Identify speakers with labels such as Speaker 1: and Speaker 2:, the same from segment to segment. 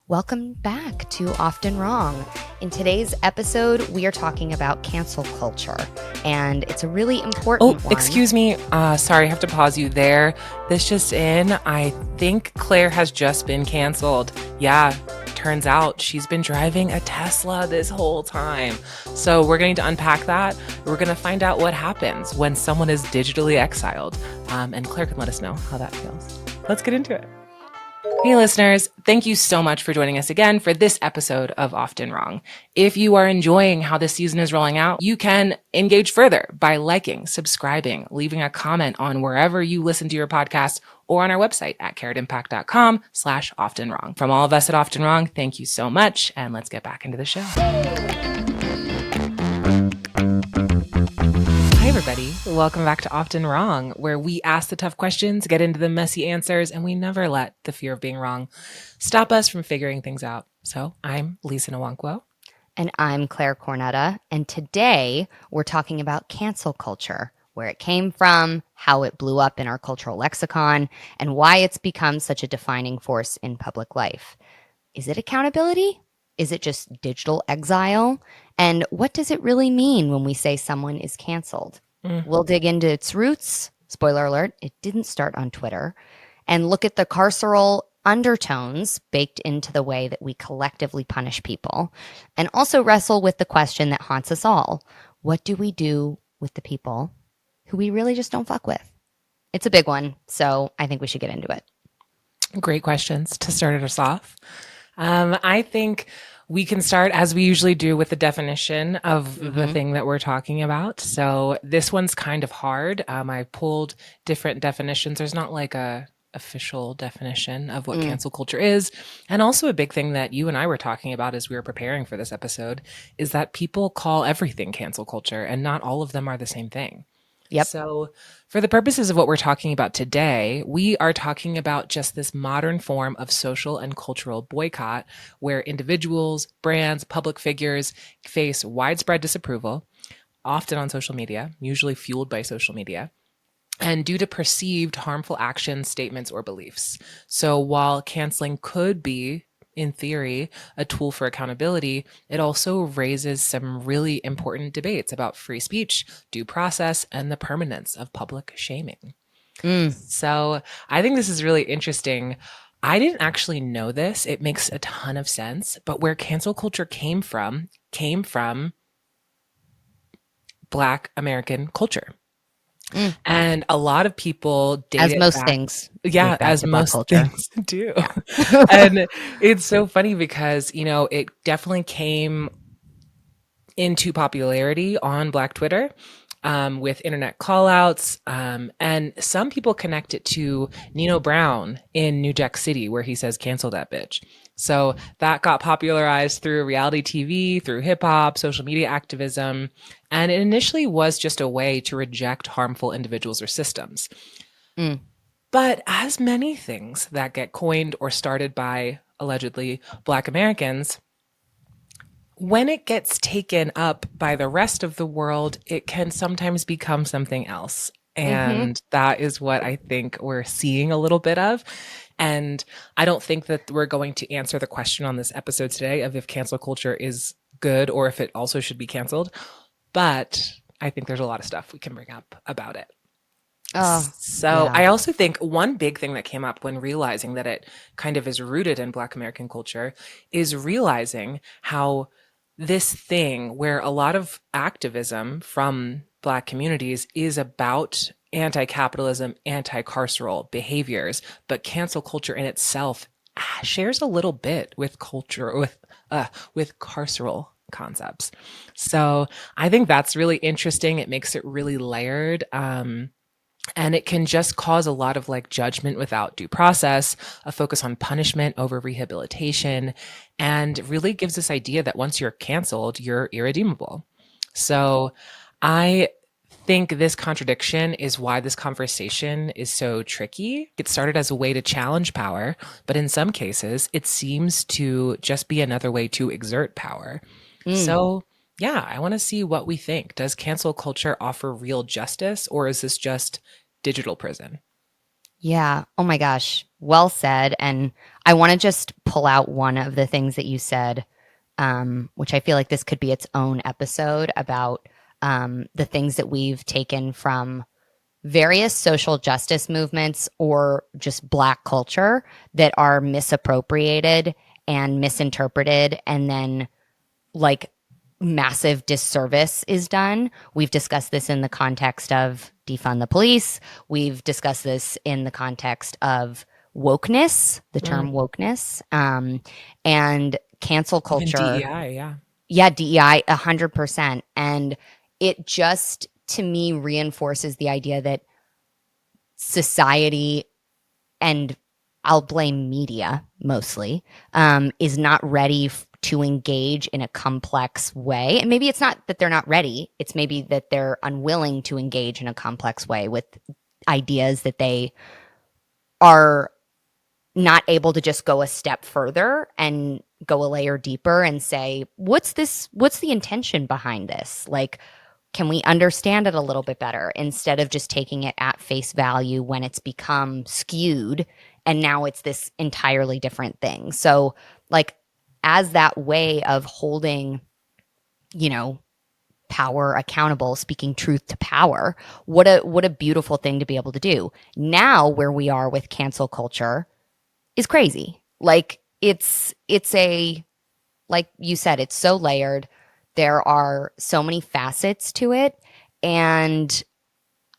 Speaker 1: Welcome back to Often Wrong. In today's episode, we are talking about cancel culture, and it's a really important one.
Speaker 2: Excuse me. Sorry, I have to pause you there. This just in. I think Claire has just been canceled. Yeah, turns out she's been driving a Tesla this whole time. So we're going to unpack that. We're going to find out what happens when someone is digitally exiled. And Claire can let us know how that feels. Let's get into it. Hey listeners, thank you so much for joining us again for this episode of Often Wrong. If you are enjoying how this season is rolling out, you can engage further by liking, subscribing, leaving a comment on wherever you listen to your podcast or on our website at carrotimpact.com/oftenwrong. From all of us at Often Wrong, thank you so much, and let's get back into the show. Hi, everybody. Welcome back to Often Wrong, where we ask the tough questions, get into the messy answers, and we never let the fear of being wrong stop us from figuring things out. So I'm Lisa Nwankwo.
Speaker 1: And I'm Claire Cornetta. And today we're talking about cancel culture, where it came from, how it blew up in our cultural lexicon, and why it's become such a defining force in public life. Is it accountability? Is it just digital exile? And what does it really mean when we say someone is canceled? We'll dig into its roots. Spoiler alert, it didn't start on Twitter. And look at the carceral undertones baked into the way that we collectively punish people. And also wrestle with the question that haunts us all. What do we do with the people who we really just don't fuck with? It's a big one, so I think we should get into it.
Speaker 2: Great questions to start us off. I think we can start, as we usually do, with the definition of the thing that we're talking about. So this one's kind of hard. I pulled different definitions. There's not like a official definition of what cancel culture is. And also a big thing that you and I were talking about as we were preparing for this episode is that people call everything cancel culture, and not all of them are the same thing.
Speaker 1: Yep.
Speaker 2: So for the purposes of what we're talking about today, we are talking about just this modern form of social and cultural boycott where individuals, brands, public figures face widespread disapproval, often on social media, usually fueled by social media, and due to perceived harmful actions, statements, or beliefs. So while canceling could be, in theory, a tool for accountability, it also raises some really important debates about free speech, due process, and the permanence of public shaming. So I think this is really interesting. I didn't actually know this. It makes a ton of sense. But where cancel culture came from Black American culture. And a lot of people date
Speaker 1: As
Speaker 2: it
Speaker 1: most
Speaker 2: back.
Speaker 1: things.
Speaker 2: Yeah,
Speaker 1: date back
Speaker 2: as
Speaker 1: to Black
Speaker 2: most
Speaker 1: culture.
Speaker 2: things do. And it's so funny because, it definitely came into popularity on Black Twitter with internet callouts. And some people connect it to Nino Brown in New Jack City, where he says, "Cancel that bitch." So that got popularized through reality TV, through hip hop, social media activism. And it initially was just a way to reject harmful individuals or systems. But as many things that get coined or started by allegedly Black Americans, when it gets taken up by the rest of the world, it can sometimes become something else. And that is what I think we're seeing a little bit of. And I don't think that we're going to answer the question on this episode today of if cancel culture is good or if it also should be canceled. But I think there's a lot of stuff we can bring up about it. I also think one big thing that came up when realizing that it kind of is rooted in Black American culture is realizing how this thing where a lot of activism from Black communities is about anti-capitalism, anti-carceral behaviors, but cancel culture in itself shares a little bit with culture, with carceral concepts. So I think that's really interesting. It makes it really layered. And it can just cause a lot of judgment without due process, a focus on punishment over rehabilitation, and really gives this idea that once you're canceled, you're irredeemable. So I think this contradiction is why this conversation is so tricky. It started as a way to challenge power, but in some cases, it seems to just be another way to exert power. So yeah, I want to see what we think. Does cancel culture offer real justice, or is this just digital prison?
Speaker 1: Yeah. Oh my gosh. Well said. And I want to just pull out one of the things that you said, which I feel like this could be its own episode about the things that we've taken from various social justice movements or just Black culture that are misappropriated and misinterpreted, and then like massive disservice is done. We've discussed this in the context of defund the police. We've discussed this in the context of wokeness, the
Speaker 2: Mm.
Speaker 1: term wokeness, and cancel
Speaker 2: Even
Speaker 1: culture.
Speaker 2: DEI, yeah.
Speaker 1: Yeah, DEI, 100%. And it just, to me, reinforces the idea that society, and I'll blame media mostly, is not ready to engage in a complex way. And maybe it's not that they're not ready, it's maybe that they're unwilling to engage in a complex way with ideas that they are not able to just go a step further and go a layer deeper and say, what's this? What's the intention behind this? Like, can we understand it a little bit better instead of just taking it at face value when it's become skewed and now it's this entirely different thing? So, like, as that way of holding, you know, power accountable, speaking truth to power, what a beautiful thing to be able to do. Now, where we are with cancel culture is crazy. Like, it's a, like you said, it's so layered. There are so many facets to it, and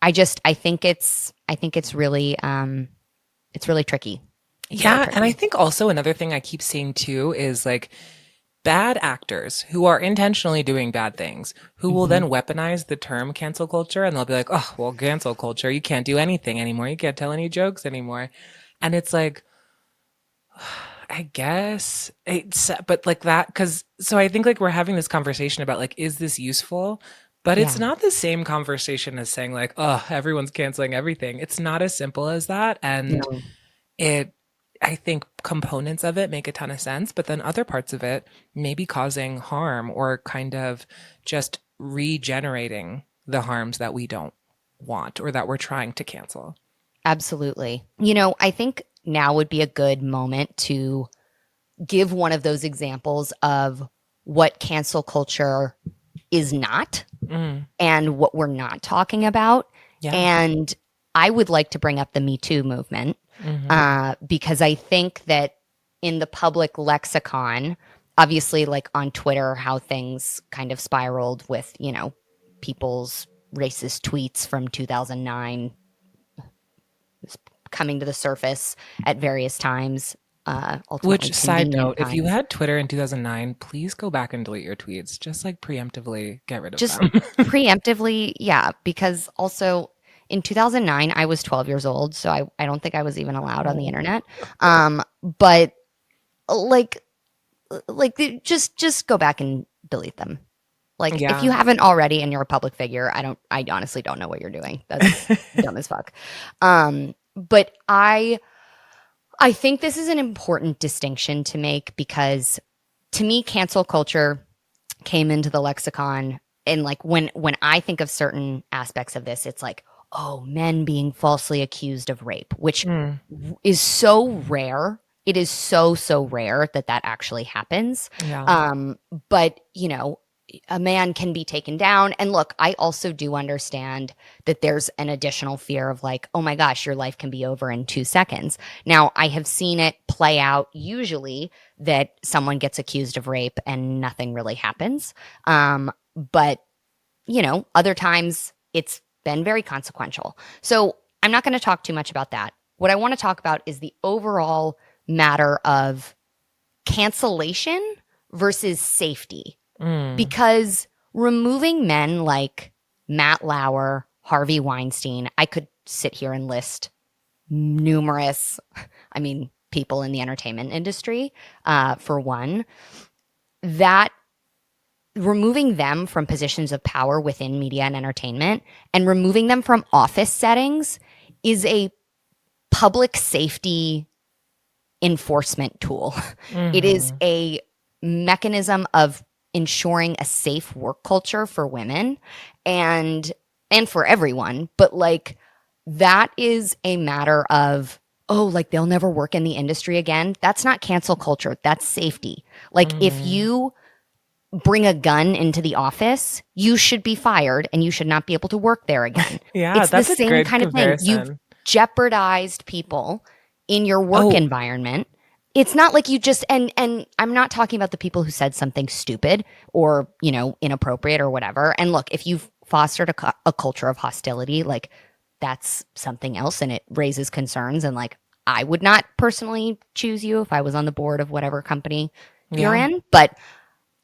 Speaker 1: I think it's really tricky. It's really
Speaker 2: Yeah, and I
Speaker 1: tricky.
Speaker 2: think also another thing I keep seeing too is like bad actors who are intentionally doing bad things, who will
Speaker 1: Hmm.
Speaker 2: then weaponize the term cancel culture and they'll be like, oh, well, cancel culture, you can't do anything anymore. You can't tell any jokes anymore. And it's like, I guess it's, but like that, because so I think like we're having this conversation about like, is this useful? But it's
Speaker 1: Yeah,
Speaker 2: not the same conversation as saying like, oh, everyone's canceling everything. It's not as simple as that. And
Speaker 1: no,
Speaker 2: it, I think components of it make a ton of sense, but then other parts of it may be causing harm or kind of just regenerating the harms that we don't want or that we're trying to cancel.
Speaker 1: absolutely. I think now would be a good moment to give one of those examples of what cancel culture is not
Speaker 2: Mm,
Speaker 1: and what we're not talking about.
Speaker 2: yeah.
Speaker 1: And I would like to bring up the Me Too movement,
Speaker 2: Hmm.
Speaker 1: because I think that in the public lexicon, obviously, like on Twitter, how things kind of spiraled with, people's racist tweets from 2009 coming to the surface at various times, ultimately
Speaker 2: Which, side
Speaker 1: convenient
Speaker 2: note, if you
Speaker 1: times.
Speaker 2: had Twitter in 2009, please go back and delete your tweets. Just like preemptively get rid of
Speaker 1: Just
Speaker 2: them.
Speaker 1: preemptively, yeah, because also in 2009, I was 12 years old, so I don't think I was even allowed on the
Speaker 2: Oh.
Speaker 1: internet. But like, just go back and delete them. Like, if you
Speaker 2: Yeah.
Speaker 1: haven't already and you're a public figure, I honestly don't know what you're doing. That's dumb as fuck. But I think this is an important distinction to make because to me, cancel culture came into the lexicon, and like when I think of certain aspects of this, it's like, oh, men being falsely accused of rape, which
Speaker 2: Mm,
Speaker 1: is so rare. It is so rare that that actually happens.
Speaker 2: yeah.
Speaker 1: But a man can be taken down. And look, I also do understand that there's an additional fear of like, oh my gosh, your life can be over in 2 seconds. Now, I have seen it play out usually that someone gets accused of rape and nothing really happens. But, other times it's been very consequential. So I'm not going to talk too much about that. What I want to talk about is the overall matter of cancellation versus safety,
Speaker 2: Mm,
Speaker 1: because removing men like Matt Lauer, Harvey Weinstein, I could sit here and list numerous, I mean, people in the entertainment industry, for one, that removing them from positions of power within media and entertainment and removing them from office settings is a public safety enforcement tool. It is
Speaker 2: mhm.
Speaker 1: a mechanism of ensuring a safe work culture for women and for everyone. But like, that is a matter of, oh, like they'll never work in the industry again. That's not cancel culture. That's safety. Like if
Speaker 2: Mhm.
Speaker 1: you bring a gun into the office, you should be fired and you should not be able to work there again.
Speaker 2: Yeah,
Speaker 1: It's the
Speaker 2: that's a
Speaker 1: same
Speaker 2: good
Speaker 1: kind of thing. You've
Speaker 2: comparison.
Speaker 1: jeopardized people in your work
Speaker 2: Oh,
Speaker 1: environment. It's not like you just and I'm not talking about the people who said something stupid or, inappropriate or whatever. And look, if you've fostered a culture of hostility, like that's something else and it raises concerns and like I would not personally choose you if I was on the board of whatever company you're
Speaker 2: yeah.
Speaker 1: in, but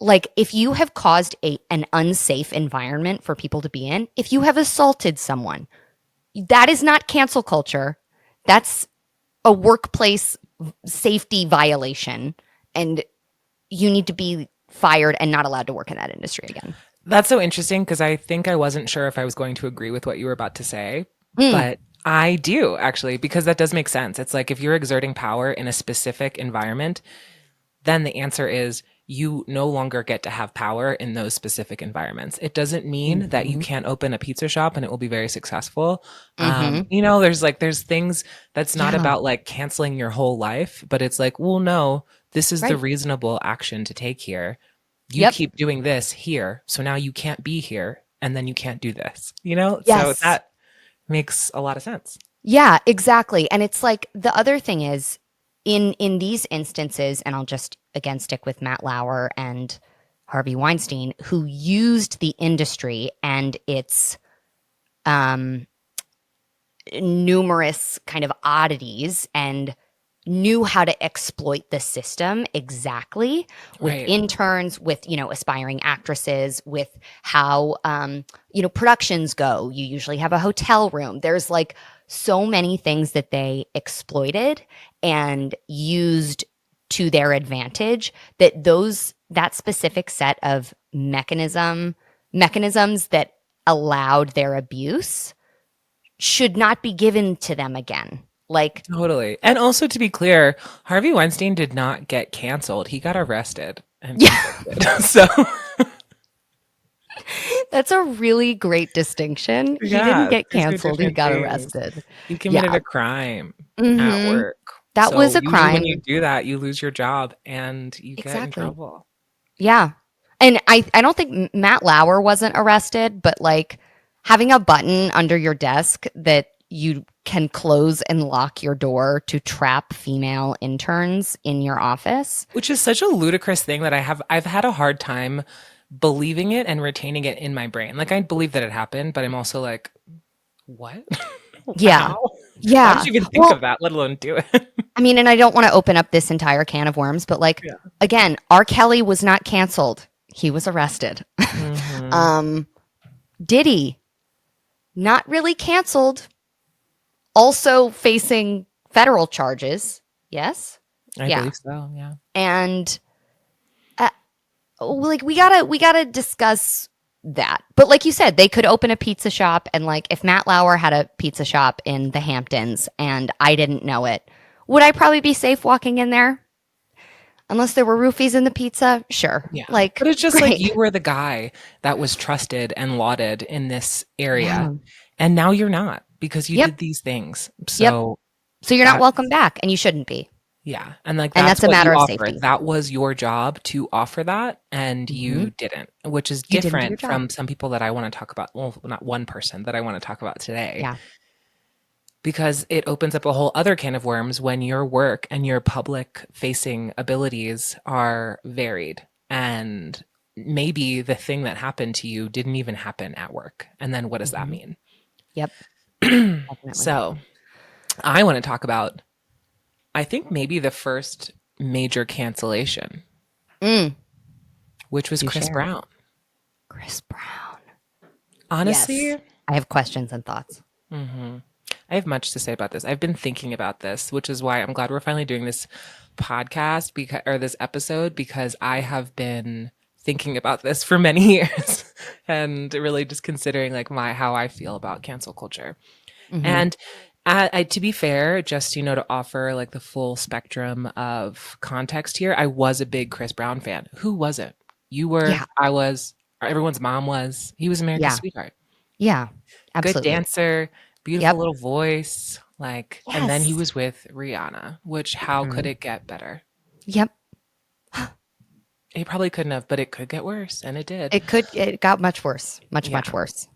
Speaker 1: like if you have caused an unsafe environment for people to be in, if you have assaulted someone, that is not cancel culture. That's a workplace safety violation and you need to be fired and not allowed to work in that industry again.
Speaker 2: That's so interesting because I think I wasn't sure if I was going to agree with what you were about to say,
Speaker 1: Mm,
Speaker 2: but I do actually, because that does make sense. It's like if you're exerting power in a specific environment, then the answer is you no longer get to have power in those specific environments. It doesn't mean that you
Speaker 1: mhm,
Speaker 2: can't open a pizza shop and it will be very successful.
Speaker 1: mhm.
Speaker 2: There's things that's not
Speaker 1: Yeah,
Speaker 2: about like canceling your whole life, but it's like, well, no, this is the
Speaker 1: right.
Speaker 2: reasonable action to take here. You
Speaker 1: Yep.
Speaker 2: keep doing this here, so now you can't be here, and then you can't do this. So
Speaker 1: Yes.
Speaker 2: that makes a lot of sense.
Speaker 1: Yeah, exactly. And it's like the other thing is in these instances, and I'll just again stick with Matt Lauer and Harvey Weinstein, who used the industry and its um, numerous kind of oddities and knew how to exploit the system exactly with
Speaker 2: Right.
Speaker 1: interns, with, aspiring actresses, with how, productions go. You usually have a hotel room. There's like so many things that they exploited and used to their advantage that specific set of mechanisms that allowed their abuse should not be given to them again. Like,
Speaker 2: Totally. And also to be clear, Harvey Weinstein did not get canceled. He got arrested and
Speaker 1: yeah,
Speaker 2: convicted. So,
Speaker 1: that's a really great distinction. He didn't
Speaker 2: yeah,
Speaker 1: get
Speaker 2: these are
Speaker 1: canceled, he
Speaker 2: different
Speaker 1: got
Speaker 2: things.
Speaker 1: arrested.
Speaker 2: He committed
Speaker 1: Yeah.
Speaker 2: a crime at
Speaker 1: Mhm.
Speaker 2: work.
Speaker 1: That was
Speaker 2: So,
Speaker 1: a
Speaker 2: usually when you
Speaker 1: crime.
Speaker 2: do that, you lose your job and you get in
Speaker 1: Exactly.
Speaker 2: trouble.
Speaker 1: Yeah. And I don't think Matt Lauer wasn't arrested, but like having a button under your desk that you can close and lock your door to trap female interns in your office.
Speaker 2: Which is such a ludicrous thing that I've had a hard time believing it and retaining it in my brain. Like I believe that it happened, but I'm also like, what?
Speaker 1: Yeah.
Speaker 2: How? Why did
Speaker 1: Yeah.
Speaker 2: you even think of
Speaker 1: Well,
Speaker 2: that, let alone do it?
Speaker 1: I mean, and I don't want to open up this entire can of worms, but like
Speaker 2: Yeah.
Speaker 1: again, R. Kelly was not canceled. He was arrested.
Speaker 2: Hmm.
Speaker 1: um, Diddy, not really canceled, also facing federal charges. Yes.
Speaker 2: I
Speaker 1: Yeah.
Speaker 2: believe so, yeah.
Speaker 1: And uh, like we gotta discuss that. But like you said, they could open a pizza shop and like if Matt Lauer had a pizza shop in the Hamptons and I didn't know it, would I probably be safe walking in there? Unless there were roofies in the pizza, sure.
Speaker 2: Yeah.
Speaker 1: Like,
Speaker 2: But it's just like
Speaker 1: great.
Speaker 2: you were the guy that was trusted and lauded in this area,
Speaker 1: Yeah.
Speaker 2: and now you're not because you
Speaker 1: Yep.
Speaker 2: did these things.
Speaker 1: Yep.
Speaker 2: So
Speaker 1: So you're not
Speaker 2: that
Speaker 1: welcome back and you shouldn't be.
Speaker 2: yeah, and like
Speaker 1: And
Speaker 2: that's
Speaker 1: that's a
Speaker 2: what
Speaker 1: matter
Speaker 2: you
Speaker 1: of
Speaker 2: offered.
Speaker 1: safety.
Speaker 2: That was your job to offer that, and
Speaker 1: Hmm.
Speaker 2: you didn't, which is
Speaker 1: You didn't do your
Speaker 2: different
Speaker 1: job.
Speaker 2: from some people that I want to talk about. Well, not one person that I want to talk about today,
Speaker 1: Yeah.
Speaker 2: because it opens up a whole other can of worms when your work and your public facing abilities are varied. And maybe the thing that happened to you didn't even happen at work. And then what does that
Speaker 1: Hmm.
Speaker 2: mean?
Speaker 1: Yep. Definitely.
Speaker 2: So I want to talk about, I think maybe the first major cancellation,
Speaker 1: Mm.
Speaker 2: which was
Speaker 1: Do
Speaker 2: Chris
Speaker 1: share.
Speaker 2: Brown.
Speaker 1: Chris Brown. Yes.
Speaker 2: Honestly,
Speaker 1: I have questions and thoughts.
Speaker 2: mhm, I have much to say about this. I've been thinking about this, which is why I'm glad we're finally doing this podcast because or this episode because I have been thinking about this for many years and really just considering like my how I feel about cancel culture.
Speaker 1: Hmm.
Speaker 2: And to be fair, just to offer like the full spectrum of context here, I was a big Chris Brown fan. Who wasn't? You were,
Speaker 1: Yeah.
Speaker 2: I was, everyone's mom was. He was America's
Speaker 1: Yeah.
Speaker 2: sweetheart.
Speaker 1: Yeah.
Speaker 2: Good
Speaker 1: Absolutely.
Speaker 2: dancer, beautiful
Speaker 1: Yep.
Speaker 2: little voice. Like, and then he
Speaker 1: Yes.
Speaker 2: was with Rihanna, which how could
Speaker 1: Mhm.
Speaker 2: it get better?
Speaker 1: Yep.
Speaker 2: It probably couldn't have, but it could get worse, and it did.
Speaker 1: It got much worse. Much,
Speaker 2: Yeah.
Speaker 1: much worse.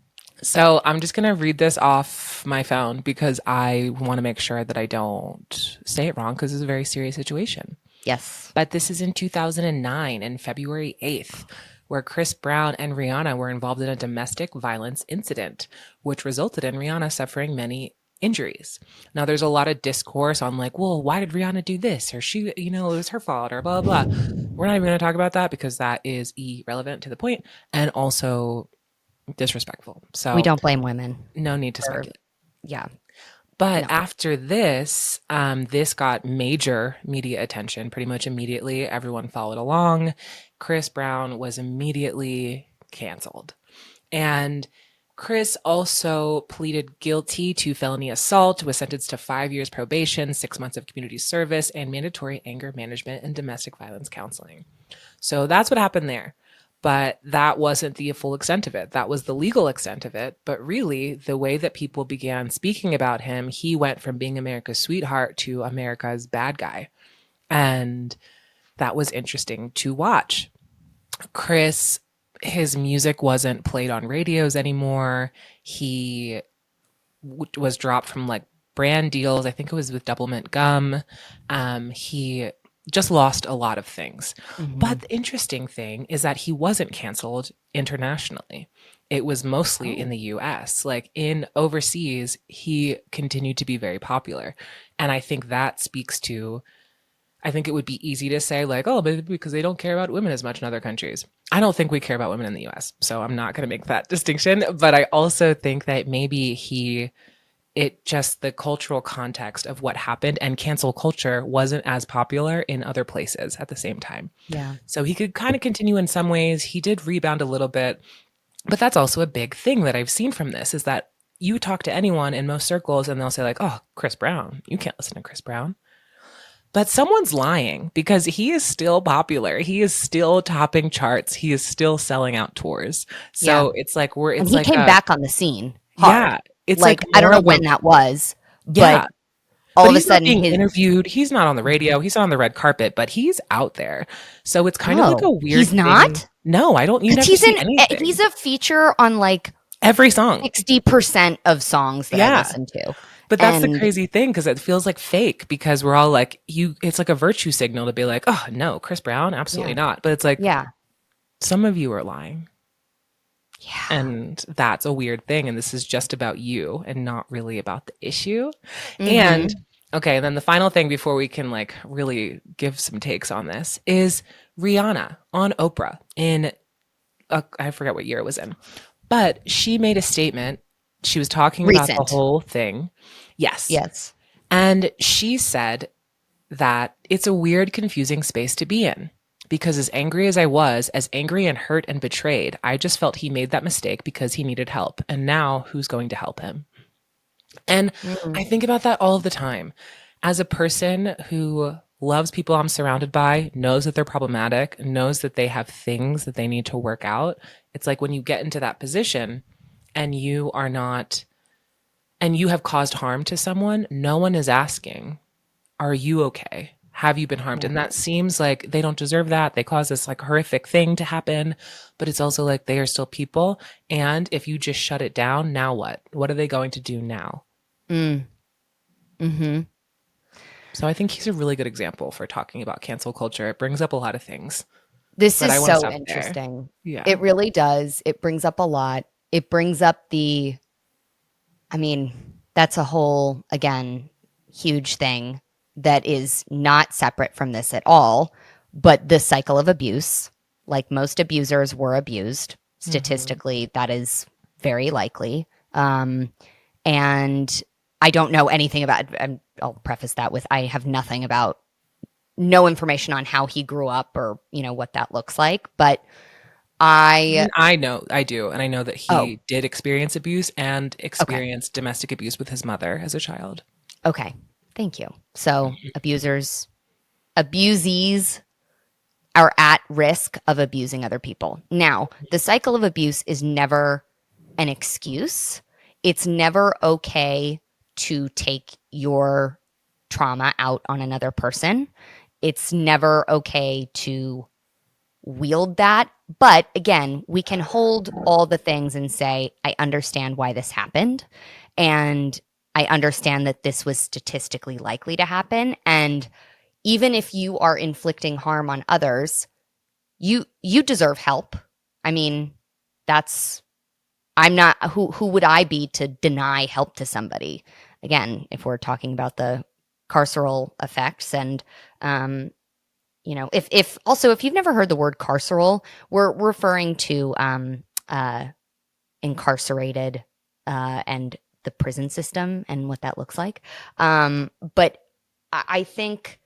Speaker 2: So I'm just gonna read this off my phone because I want to make sure that I don't say it wrong because it's a very serious situation.
Speaker 1: Yes.
Speaker 2: But this is in 2009 and February 8th, where Chris Brown and Rihanna were involved in a domestic violence incident, which resulted in Rihanna suffering many injuries. Now, there's a lot of discourse on, like, well, why did Rihanna do this? Or she, it was her fault, or blah, blah, blah. We're not even going to talk about that because that is irrelevant to the point and also disrespectful.
Speaker 1: We
Speaker 2: So,
Speaker 1: don't blame women
Speaker 2: no need to
Speaker 1: for,
Speaker 2: speculate.
Speaker 1: yeah.
Speaker 2: But
Speaker 1: No.
Speaker 2: after this, this got major media attention pretty much immediately. Everyone followed along. Chris Brown was immediately canceled. And Chris also pleaded guilty to felony assault, was sentenced to 5 years probation, 6 months of community service, and mandatory anger management and domestic violence counseling. So that's what happened there. But that wasn't the full extent of it. That was the legal extent of it. But really, the way that people began speaking about him, he went from being America's sweetheart to America's bad guy. And that was interesting to watch. Chris, his music wasn't played on radios anymore. He was dropped from like brand deals. I think it was with Doublemint Gum. He just lost a lot of things. But
Speaker 1: Mhm.
Speaker 2: the interesting thing is that he wasn't canceled internationally. It was mostly in
Speaker 1: Oh.
Speaker 2: the US. Like in overseas, he continued to be very popular. And I think that speaks to, I think it would be easy to say, like, oh, but because they don't care about women as much in other countries. I don't think we care about women in the US. So I'm not going to make that distinction. But I also think that maybe it just the cultural context of what happened and cancel culture wasn't as popular in other places at the same time.
Speaker 1: Yeah.
Speaker 2: So he could kind of continue in some ways. He did rebound a little bit, but that's also a big thing that I've seen from this is that you talk to anyone in most circles and they'll say like, "Oh, Chris Brown. You can't listen to Chris Brown." But someone's lying because he is still popular. He is still topping charts. He is still selling out tours.
Speaker 1: Yeah.
Speaker 2: So it's like
Speaker 1: And he came back on the scene hard.
Speaker 2: yeah, it's
Speaker 1: Like,
Speaker 2: like
Speaker 1: I don't
Speaker 2: more
Speaker 1: know
Speaker 2: of a
Speaker 1: when that was, but
Speaker 2: yeah.
Speaker 1: all
Speaker 2: But
Speaker 1: of a
Speaker 2: he's not
Speaker 1: sudden
Speaker 2: being
Speaker 1: his
Speaker 2: interviewed. He's not on the radio. He's not on the red carpet, but he's out there. So it's kind of like a
Speaker 1: Oh,
Speaker 2: weird
Speaker 1: he's
Speaker 2: thing.
Speaker 1: not?
Speaker 2: No, I don't. You
Speaker 1: Because
Speaker 2: never see anything.
Speaker 1: he's a feature on like
Speaker 2: Every song.
Speaker 1: 60% of songs that I
Speaker 2: Yeah.
Speaker 1: listen to.
Speaker 2: But that's the
Speaker 1: And
Speaker 2: crazy thing because it feels like fake because we're all like, it's like a virtue signal to be like, oh, no, Chris Brown? Absolutely
Speaker 1: yeah.
Speaker 2: not. But it's like,
Speaker 1: Yeah.
Speaker 2: some of you are lying.
Speaker 1: Yeah.
Speaker 2: And that's a weird thing. And this is just about you and not really about the issue. And
Speaker 1: Mhm.
Speaker 2: okay, then the final thing before we can like really give some takes on this is Rihanna on Oprah in, I forget what year it was in, but she made a statement. She was talking about the
Speaker 1: Recent.
Speaker 2: whole thing. Yes.
Speaker 1: Yes.
Speaker 2: And she said that it's a weird, confusing space to be in. Because as angry as I was, as angry and hurt and betrayed, I just felt he made that mistake because he needed help. And now who's going to help him? And
Speaker 1: Mm.
Speaker 2: I think about that all of the time. As a person who loves people I'm surrounded by, knows that they're problematic, knows that they have things that they need to work out, it's like when you get into that position and you are not, and you have caused harm to someone, no one is asking, are you okay? Have you been harmed?
Speaker 1: Yeah.
Speaker 2: And that seems like they don't deserve that. They caused this like horrific thing to happen, but it's also like they are still people. And if you just shut it down, now what? What are they going to do now?
Speaker 1: Mm. Mhm.
Speaker 2: So I think he's a really good example for talking about cancel culture. It brings up a lot of things,
Speaker 1: This
Speaker 2: but
Speaker 1: is
Speaker 2: I want to
Speaker 1: so
Speaker 2: stop there.
Speaker 1: interesting.
Speaker 2: Yeah.
Speaker 1: It really does. It brings up a lot. It brings up I mean, that's a whole, again, huge thing that is not separate from this at all, but the cycle of abuse. Like most abusers were abused.
Speaker 2: Mhm.
Speaker 1: Statistically, that is very likely. And I don't know anything about, I'll preface that with I have nothing about, no information on how he grew up or, what that looks like. But
Speaker 2: I
Speaker 1: I,
Speaker 2: mean, I know, I do. And I know that
Speaker 1: oh,
Speaker 2: he did experience abuse and
Speaker 1: okay.
Speaker 2: experience domestic abuse with his mother as a child.
Speaker 1: Okay. Thank you. So abusees are at risk of abusing other people. Now, the cycle of abuse is never an excuse. it's never okay to take your trauma out on another person. It's never okay to wield that. But again, we can hold all the things and say, I understand why this happened. And I understand that this was statistically likely to happen. And even if you are inflicting harm on others, you deserve help. I mean, that's I'm not who would I be to deny help to somebody? Again, if we're talking about the carceral effects and if also if you've never heard the word carceral, we're referring to incarcerated and the prison system and what that looks like. But I think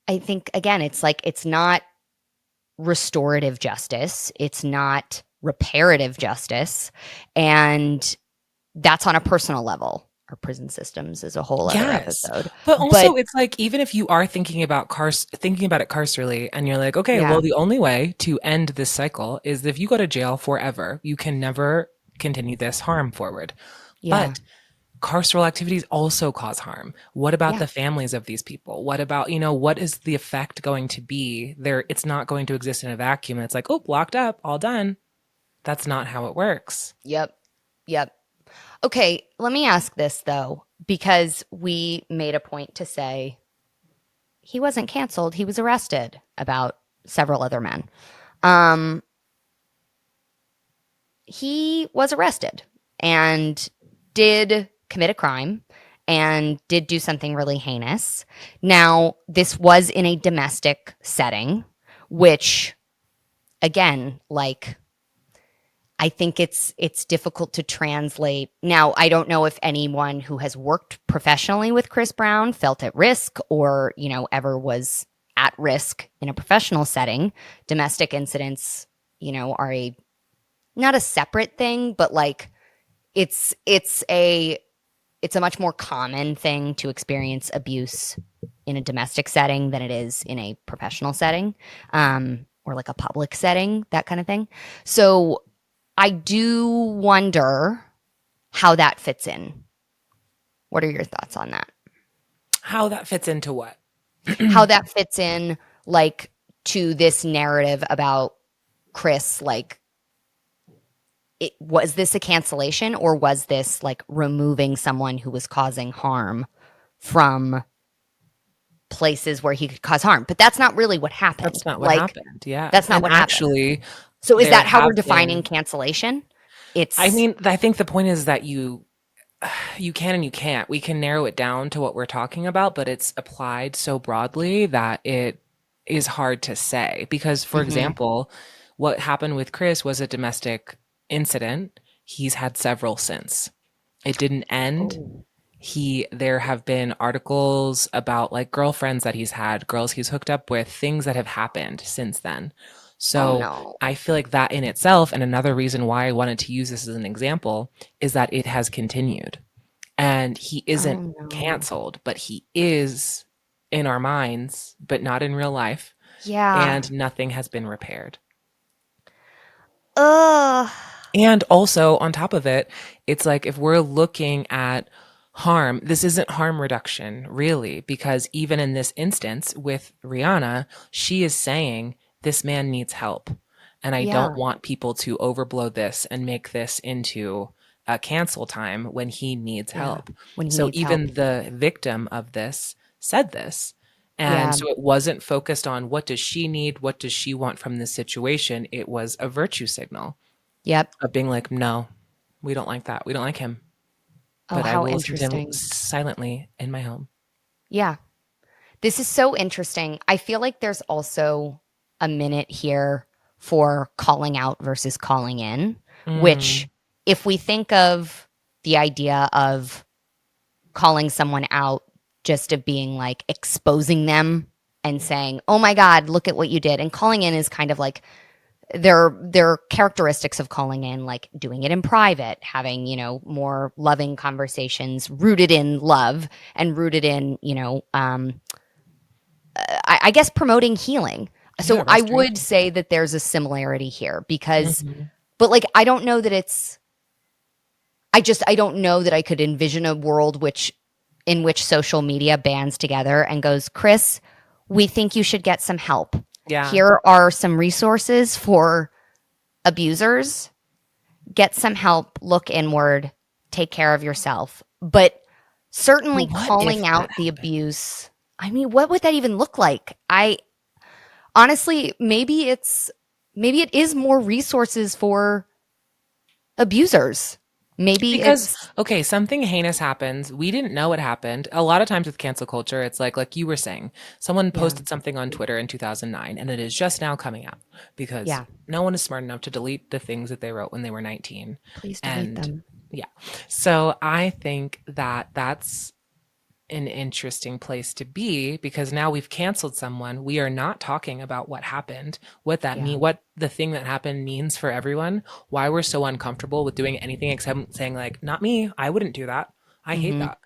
Speaker 1: again, it's like it's not restorative justice. It's not reparative justice. And that's on a personal level. Our prison systems is a whole other
Speaker 2: Yes.
Speaker 1: episode.
Speaker 2: But
Speaker 1: But
Speaker 2: also it's like even if you are thinking about it carcerally and you're like, okay,
Speaker 1: yeah,
Speaker 2: well the only way to end this cycle is if you go to jail forever. You can never continue this harm forward.
Speaker 1: yeah,
Speaker 2: But carceral activities also cause harm. What about
Speaker 1: yeah.
Speaker 2: the families of these people? What about, what is the effect going to be? There it's not going to exist in a vacuum. It's like, oh, locked up, all done. That's not how it works.
Speaker 1: Yep. Yep. Okay, let me ask this though, because we made a point to say he wasn't canceled, he was arrested about several other men. Um, he was arrested and did commit a crime and did do something really heinous. Now, this was in a domestic setting, which again, like I think it's difficult to translate. Now, I don't know if anyone who has worked professionally with Chris Brown felt at risk or, ever was at risk in a professional setting. Domestic incidents, are a not a separate thing, but like it's a much more common thing to experience abuse in a domestic setting than it is in a professional setting, or like a public setting, that kind of thing. So I do wonder how that fits in. What are your thoughts on that?
Speaker 2: How that fits into what?
Speaker 1: How that fits in, like, to this narrative about Chris, like, was this a cancellation or was this like removing someone who was causing harm from places where he could cause harm? But that's not really what happened.
Speaker 2: That's not what
Speaker 1: Like,
Speaker 2: happened. Yeah.
Speaker 1: that's not
Speaker 2: And
Speaker 1: what happened.
Speaker 2: actually,
Speaker 1: So is
Speaker 2: there
Speaker 1: that how
Speaker 2: have
Speaker 1: we're defining
Speaker 2: been
Speaker 1: cancellation?
Speaker 2: I
Speaker 1: It's
Speaker 2: mean, I think the point is that you can and you can't. We can narrow it down to what we're talking about, but it's applied so broadly that it is hard to say. Because, for
Speaker 1: mhm.
Speaker 2: example, what happened with Chris was a domestic incident. He's had several since. It didn't end.
Speaker 1: Oh,
Speaker 2: There have been articles about like girlfriends that he's had, girls he's hooked up with, things that have happened since then.
Speaker 1: oh
Speaker 2: So
Speaker 1: no.
Speaker 2: I feel like that in itself, and another reason why I wanted to use this as an example, is that it has continued. And he isn't
Speaker 1: Oh no.
Speaker 2: canceled, but he is in our minds, but not in real life.
Speaker 1: Yeah.
Speaker 2: And nothing has been repaired.
Speaker 1: Ugh.
Speaker 2: And also, on top of it, it's like if we're looking at harm, this isn't harm reduction, really, because even in this instance with Rihanna, she is saying, this man needs help. And I don't
Speaker 1: Yeah.
Speaker 2: want people to overblow this and make this into a cancel time when he needs
Speaker 1: Yeah.
Speaker 2: help.
Speaker 1: When he
Speaker 2: So
Speaker 1: needs help.
Speaker 2: even the victim of this said this. And
Speaker 1: Yeah.
Speaker 2: so it wasn't focused on what does she need? What does she want from this situation? It was a virtue signal
Speaker 1: Yep.
Speaker 2: of being like, no, we don't like that. We don't like him.
Speaker 1: Oh,
Speaker 2: But I
Speaker 1: how
Speaker 2: will listen to him
Speaker 1: interesting.
Speaker 2: silently in my home.
Speaker 1: Yeah. This is so interesting. I feel like there's also a minute here for calling out versus calling in, which,
Speaker 2: Mm,
Speaker 1: if we think of the idea of calling someone out just of being like exposing them and saying, oh my God, look at what you did. And calling in is kind of like there are characteristics of calling in, like doing it in private, having, more loving conversations rooted in love and rooted in, I guess promoting healing.
Speaker 2: yeah,
Speaker 1: So I
Speaker 2: restoration.
Speaker 1: would say that there's a similarity here because,
Speaker 2: Mhm.
Speaker 1: but like, I don't know that it's, I don't know that I could envision a world in which social media bands together and goes, Chris, we think you should get some help.
Speaker 2: Yeah.
Speaker 1: Here are some resources for abusers. Get some help, look inward, take care of yourself. But
Speaker 2: But
Speaker 1: certainly
Speaker 2: what if
Speaker 1: calling
Speaker 2: that
Speaker 1: out the
Speaker 2: happened?
Speaker 1: abuse. I mean, what would that even look like? I honestly, maybe it is more resources for abusers. Maybe
Speaker 2: Because,
Speaker 1: it's
Speaker 2: okay, something heinous happens. We didn't know it happened. A lot of times with cancel culture, it's like you were saying, someone
Speaker 1: yeah,
Speaker 2: posted something on Twitter in 2009 and it is just now coming out because
Speaker 1: yeah.
Speaker 2: no one is smart enough to delete the things that they wrote when they were 19.
Speaker 1: Please delete
Speaker 2: And
Speaker 1: them.
Speaker 2: yeah. So I think that that's an interesting place to be because now we've canceled someone. We are not talking about what happened, what that
Speaker 1: Yeah.
Speaker 2: mean, what the thing that happened means for everyone, why we're so uncomfortable with doing anything except saying like, not me, I wouldn't do that. I hate
Speaker 1: Mm-hmm.
Speaker 2: that.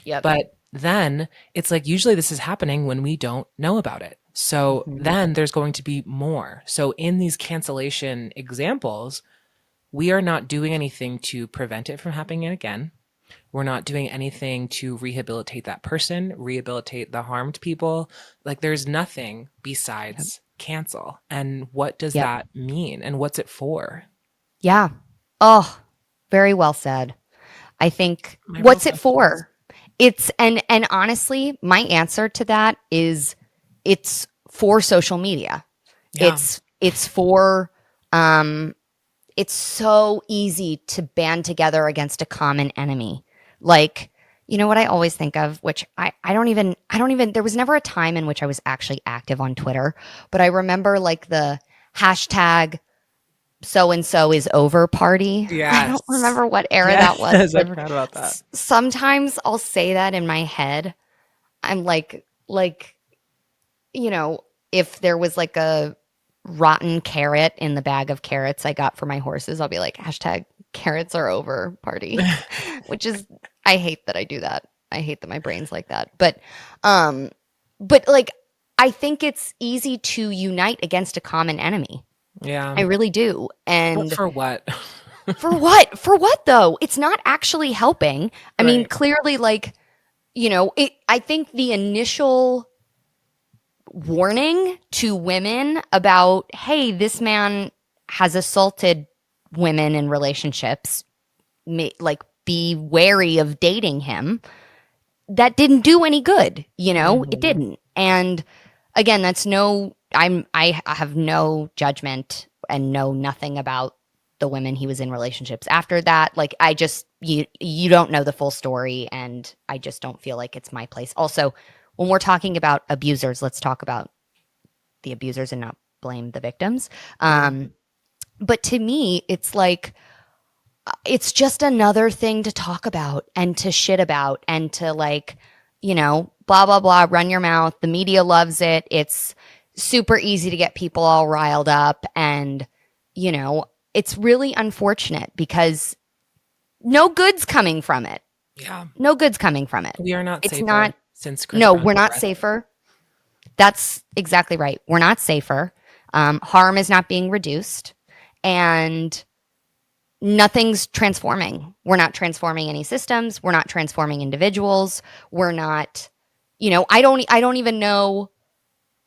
Speaker 1: Yep.
Speaker 2: But then it's like usually this is happening when we don't know about it. So
Speaker 1: Mm-hmm.
Speaker 2: then there's going to be more. So in these cancellation examples, we are not doing anything to prevent it from happening again. We're not doing anything to rehabilitate that person, rehabilitate the harmed people. Like there's nothing
Speaker 1: Yep.
Speaker 2: besides cancel. And what does
Speaker 1: Yep.
Speaker 2: that mean? And what's it for?
Speaker 1: Yeah. Oh, very well said. I think
Speaker 2: My real
Speaker 1: what's it
Speaker 2: question is,
Speaker 1: for? It's and honestly, my answer to that is it's for social media.
Speaker 2: yeah.
Speaker 1: It's for um it's so easy to band together against a common enemy. Like, you know what I always think of, which I don't even there was never a time in which I was actually active on Twitter, but I remember like the hashtag so and so is over party. I don't
Speaker 2: Yes.
Speaker 1: remember what era that was,
Speaker 2: Yes, I
Speaker 1: but
Speaker 2: forgot about that.
Speaker 1: sometimes I'll say that in my head. I'm like, you know, if there was like a rotten carrot in the bag of carrots I got for my horses, I'll be like, hashtag carrots are over party, which is, I hate that I do that. I hate that my brain's like that. Um, but like, I think it's easy to unite against a common enemy.
Speaker 2: Yeah.
Speaker 1: I really do.
Speaker 2: But
Speaker 1: And
Speaker 2: for what?
Speaker 1: for what? For what though? It's not actually helping. I mean,
Speaker 2: Right.
Speaker 1: clearly, like, I think the initial warning to women about, hey, this man has assaulted women in relationships, like, be wary of dating him. That didn't do any good, it
Speaker 2: Mhm.
Speaker 1: didn't. And again, I have no judgment and know nothing about the women he was in relationships after that. Like, I just, you don't know the full story, and I just don't feel like it's my place. Also, when we're talking about abusers, let's talk about the abusers and not blame the victims.
Speaker 2: Yeah.
Speaker 1: But to me, it's like, it's just another thing to talk about and to shit about and to, like, blah, blah, blah, run your mouth. The media loves it. It's super easy to get people all riled up. And, it's really unfortunate because no good's coming from it.
Speaker 2: Yeah.
Speaker 1: No good's coming from it.
Speaker 2: We are not
Speaker 1: It's
Speaker 2: safer
Speaker 1: not,
Speaker 2: since Chris
Speaker 1: no,
Speaker 2: Brown
Speaker 1: we're
Speaker 2: was
Speaker 1: not
Speaker 2: arrested.
Speaker 1: safer. That's exactly right. We're not safer. Harm is not being reduced. And nothing's transforming. We're not transforming any systems. We're not transforming individuals. We're not, I don't even know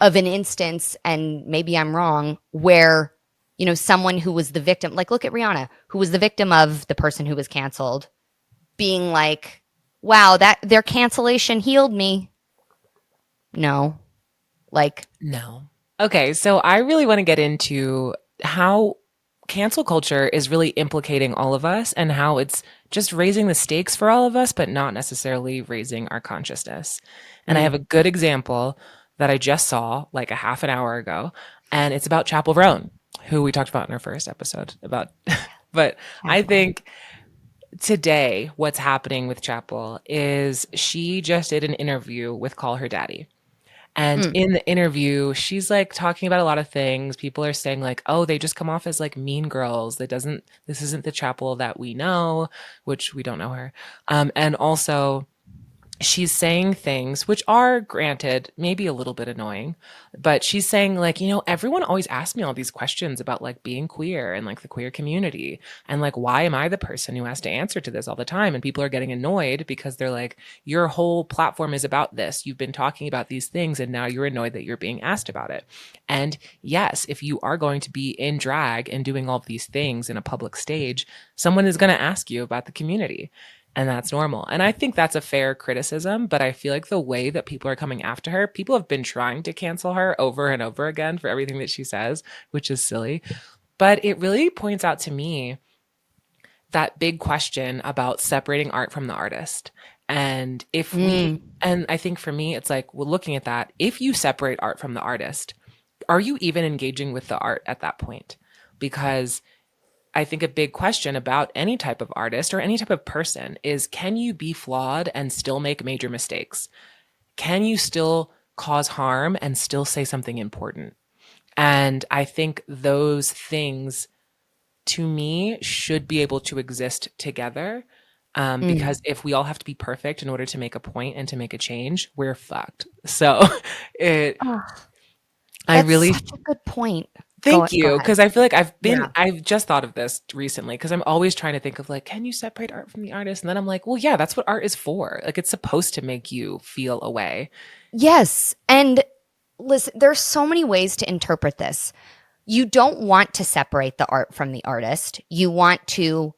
Speaker 1: of an instance, and maybe I'm wrong, where, someone who was the victim, like, look at Rihanna, who was the victim of the person who was canceled, being like, wow, that their cancellation healed me. No. Like,
Speaker 2: No. Okay, so I really want to get into how cancel culture is really implicating all of us and how it's just raising the stakes for all of us, but not necessarily raising our consciousness. And I
Speaker 1: mm,
Speaker 2: have a good example that I just saw like a half an hour ago, and it's about Chapel Roan, who we talked about in our first episode about. But I
Speaker 1: Chapel.
Speaker 2: think today what's happening with Chapel is she just did an interview with Call Her Daddy. And
Speaker 1: Mm,
Speaker 2: in the interview, she's like talking about a lot of things. People are saying like, "Oh, they just come off as like mean girls. This isn't the Chapel that we know," which we don't know her. And also she's saying things which are, granted, maybe a little bit annoying, but she's saying like, everyone always asks me all these questions about like being queer and like the queer community, and like why am I the person who has to answer to this all the time? And people are getting annoyed because they're like, your whole platform is about this, you've been talking about these things, and now you're annoyed that you're being asked about it. And yes, if you are going to be in drag and doing all of these things in a public stage, someone is going to ask you about the community, and that's normal. And I think that's a fair criticism, but I feel like the way that people are coming after her, people have been trying to cancel her over and over again for everything that she says, which is silly. But it really points out to me that big question about separating art from the artist. And and I think for me, it's like, well, looking at that, if you separate art from the artist, are you even engaging with the art at that point? Because I think a big question about any type of artist or any type of person is, can you be flawed and still make major mistakes? Can you still cause harm and still say something important? And I think those things, to me, should be able to exist together. Because if we all have to be perfect in order to make a point and to make a change, we're fucked. So it,
Speaker 1: Oh,
Speaker 2: I
Speaker 1: that's
Speaker 2: really
Speaker 1: such a good point.
Speaker 2: thank
Speaker 1: Go
Speaker 2: you,
Speaker 1: ahead.
Speaker 2: because I feel like
Speaker 1: Yeah.
Speaker 2: I've just thought of this recently because I'm always trying to think of like, can you separate art from the artist? And then I'm like, well, yeah, that's what art is for. Like, it's supposed to make you feel a way.
Speaker 1: Yes. And listen, there's so many ways to interpret this. You don't want to separate the art from the artist. You want to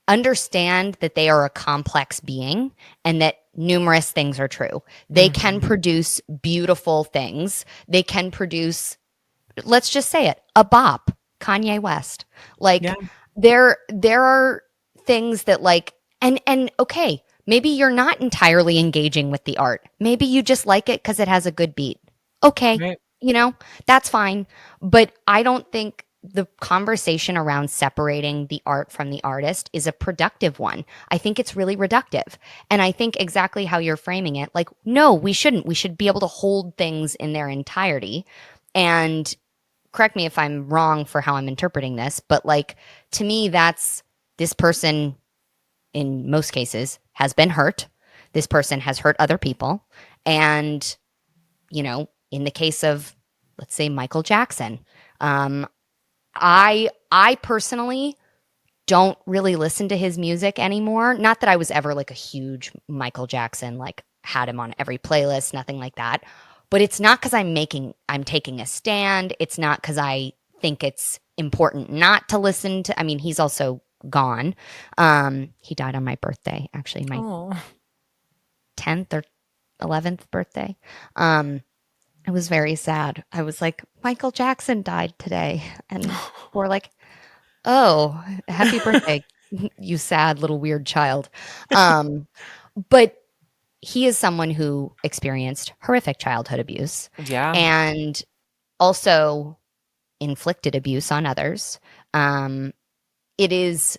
Speaker 1: understand that they are a complex being and that numerous things are true. They can
Speaker 2: Mhm.
Speaker 1: produce beautiful things. They can produce, let's just say it, a bop, Kanye West.
Speaker 2: Yeah,
Speaker 1: Like there are things that like and okay, maybe you're not entirely engaging with the art. Maybe you just like it cuz it has a good beat. Okay.
Speaker 2: right.
Speaker 1: You know, that's fine. But I don't think the conversation around separating the art from the artist is a productive one. I think it's really reductive. And I think exactly how you're framing it, like, no, we shouldn't. We should be able to hold things in their entirety. And correct me if I'm wrong for how I'm interpreting this, but like to me, that's this person in most cases has been hurt. This person has hurt other people. And, in the case of, let's say, Michael Jackson, um, I personally don't really listen to his music anymore. Not that I was ever like a huge Michael Jackson, like had him on every playlist, nothing like that. But it's not because I'm taking a stand. It's not because I think it's important not to listen to. I mean, he's also gone. He died on my birthday, actually, my
Speaker 2: Oh,
Speaker 1: 10th or 11th birthday. Um, it was very sad. I was like, Michael Jackson died today. And we're like, oh, happy birthday, you sad little weird child. Um, but he is someone who experienced horrific childhood abuse
Speaker 2: yeah.
Speaker 1: and also inflicted abuse on others. Um, it is,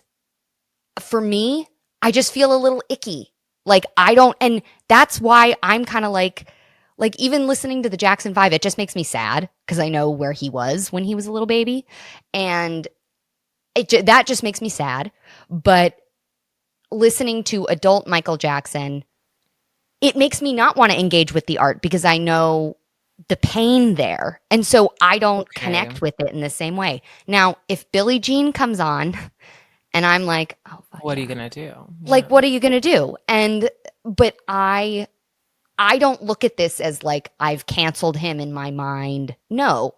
Speaker 1: for me, I just feel a little icky. Like, I don't, and that's why I'm kind of like even listening to the Jackson 5, it just makes me sad because I know where he was when he was a little baby. And that just makes me sad. But listening to adult Michael Jackson, it makes me not want to engage with the art because I know the pain there. And so I don't
Speaker 2: Okay.
Speaker 1: connect with it in the same way. Now, if Billie Jean comes on and I'm like, oh, fuck
Speaker 2: What are you
Speaker 1: yeah.
Speaker 2: gonna do?
Speaker 1: Like,
Speaker 2: Yeah.
Speaker 1: what are you going to do? But I don't look at this as like I've canceled him in my mind. No,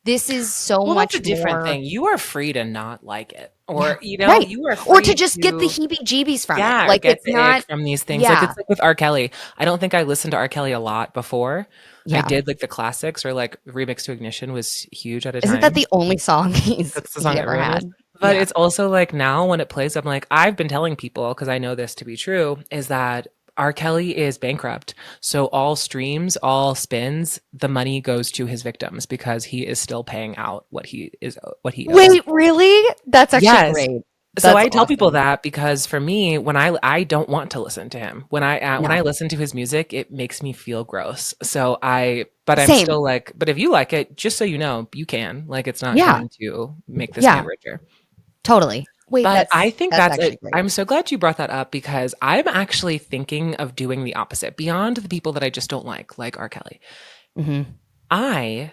Speaker 1: this is so
Speaker 2: Well, that's a
Speaker 1: much
Speaker 2: different
Speaker 1: more.
Speaker 2: thing. You are free to not like it,
Speaker 1: Yeah,
Speaker 2: or
Speaker 1: right.
Speaker 2: you are
Speaker 1: Or to
Speaker 2: free
Speaker 1: just get the
Speaker 2: to,
Speaker 1: heebie jeebies from it.
Speaker 2: yeah,
Speaker 1: Like,
Speaker 2: get
Speaker 1: it's
Speaker 2: the ick
Speaker 1: not,
Speaker 2: from these things. Like,
Speaker 1: yeah,
Speaker 2: it's like with R. Kelly. I don't think I listened to R. Kelly a lot before. I
Speaker 1: yeah.
Speaker 2: did like the classics, or like Remix to Ignition was huge at a
Speaker 1: Isn't that
Speaker 2: time.
Speaker 1: the only song
Speaker 2: That's the
Speaker 1: he
Speaker 2: song
Speaker 1: ever
Speaker 2: everyone knows.
Speaker 1: had?
Speaker 2: But
Speaker 1: Yeah.
Speaker 2: it's also like now when it plays, I'm like, I've been telling people, because I know this to be true, is that R. Kelly is bankrupt. So all streams, all spins, the money goes to his victims because he is still paying out what he owes.
Speaker 1: Wait, really? That's actually
Speaker 2: Yes.
Speaker 1: great.
Speaker 2: So
Speaker 1: That's
Speaker 2: I tell people
Speaker 1: awesome.
Speaker 2: that because for me, when I don't want to listen to him. When I
Speaker 1: No,
Speaker 2: listen to his music, it makes me feel gross. So but I'm
Speaker 1: same.
Speaker 2: still like, but if you like it, just so you know, you can. Like, it's not
Speaker 1: Yeah,
Speaker 2: going to make this man
Speaker 1: yeah,
Speaker 2: richer.
Speaker 1: totally. Wait,
Speaker 2: But I think
Speaker 1: that's
Speaker 2: that's
Speaker 1: actually
Speaker 2: it.
Speaker 1: great.
Speaker 2: I'm so glad you brought that up because I'm actually thinking of doing the opposite beyond the people that I just don't like R. Kelly.
Speaker 1: Hmm.
Speaker 2: I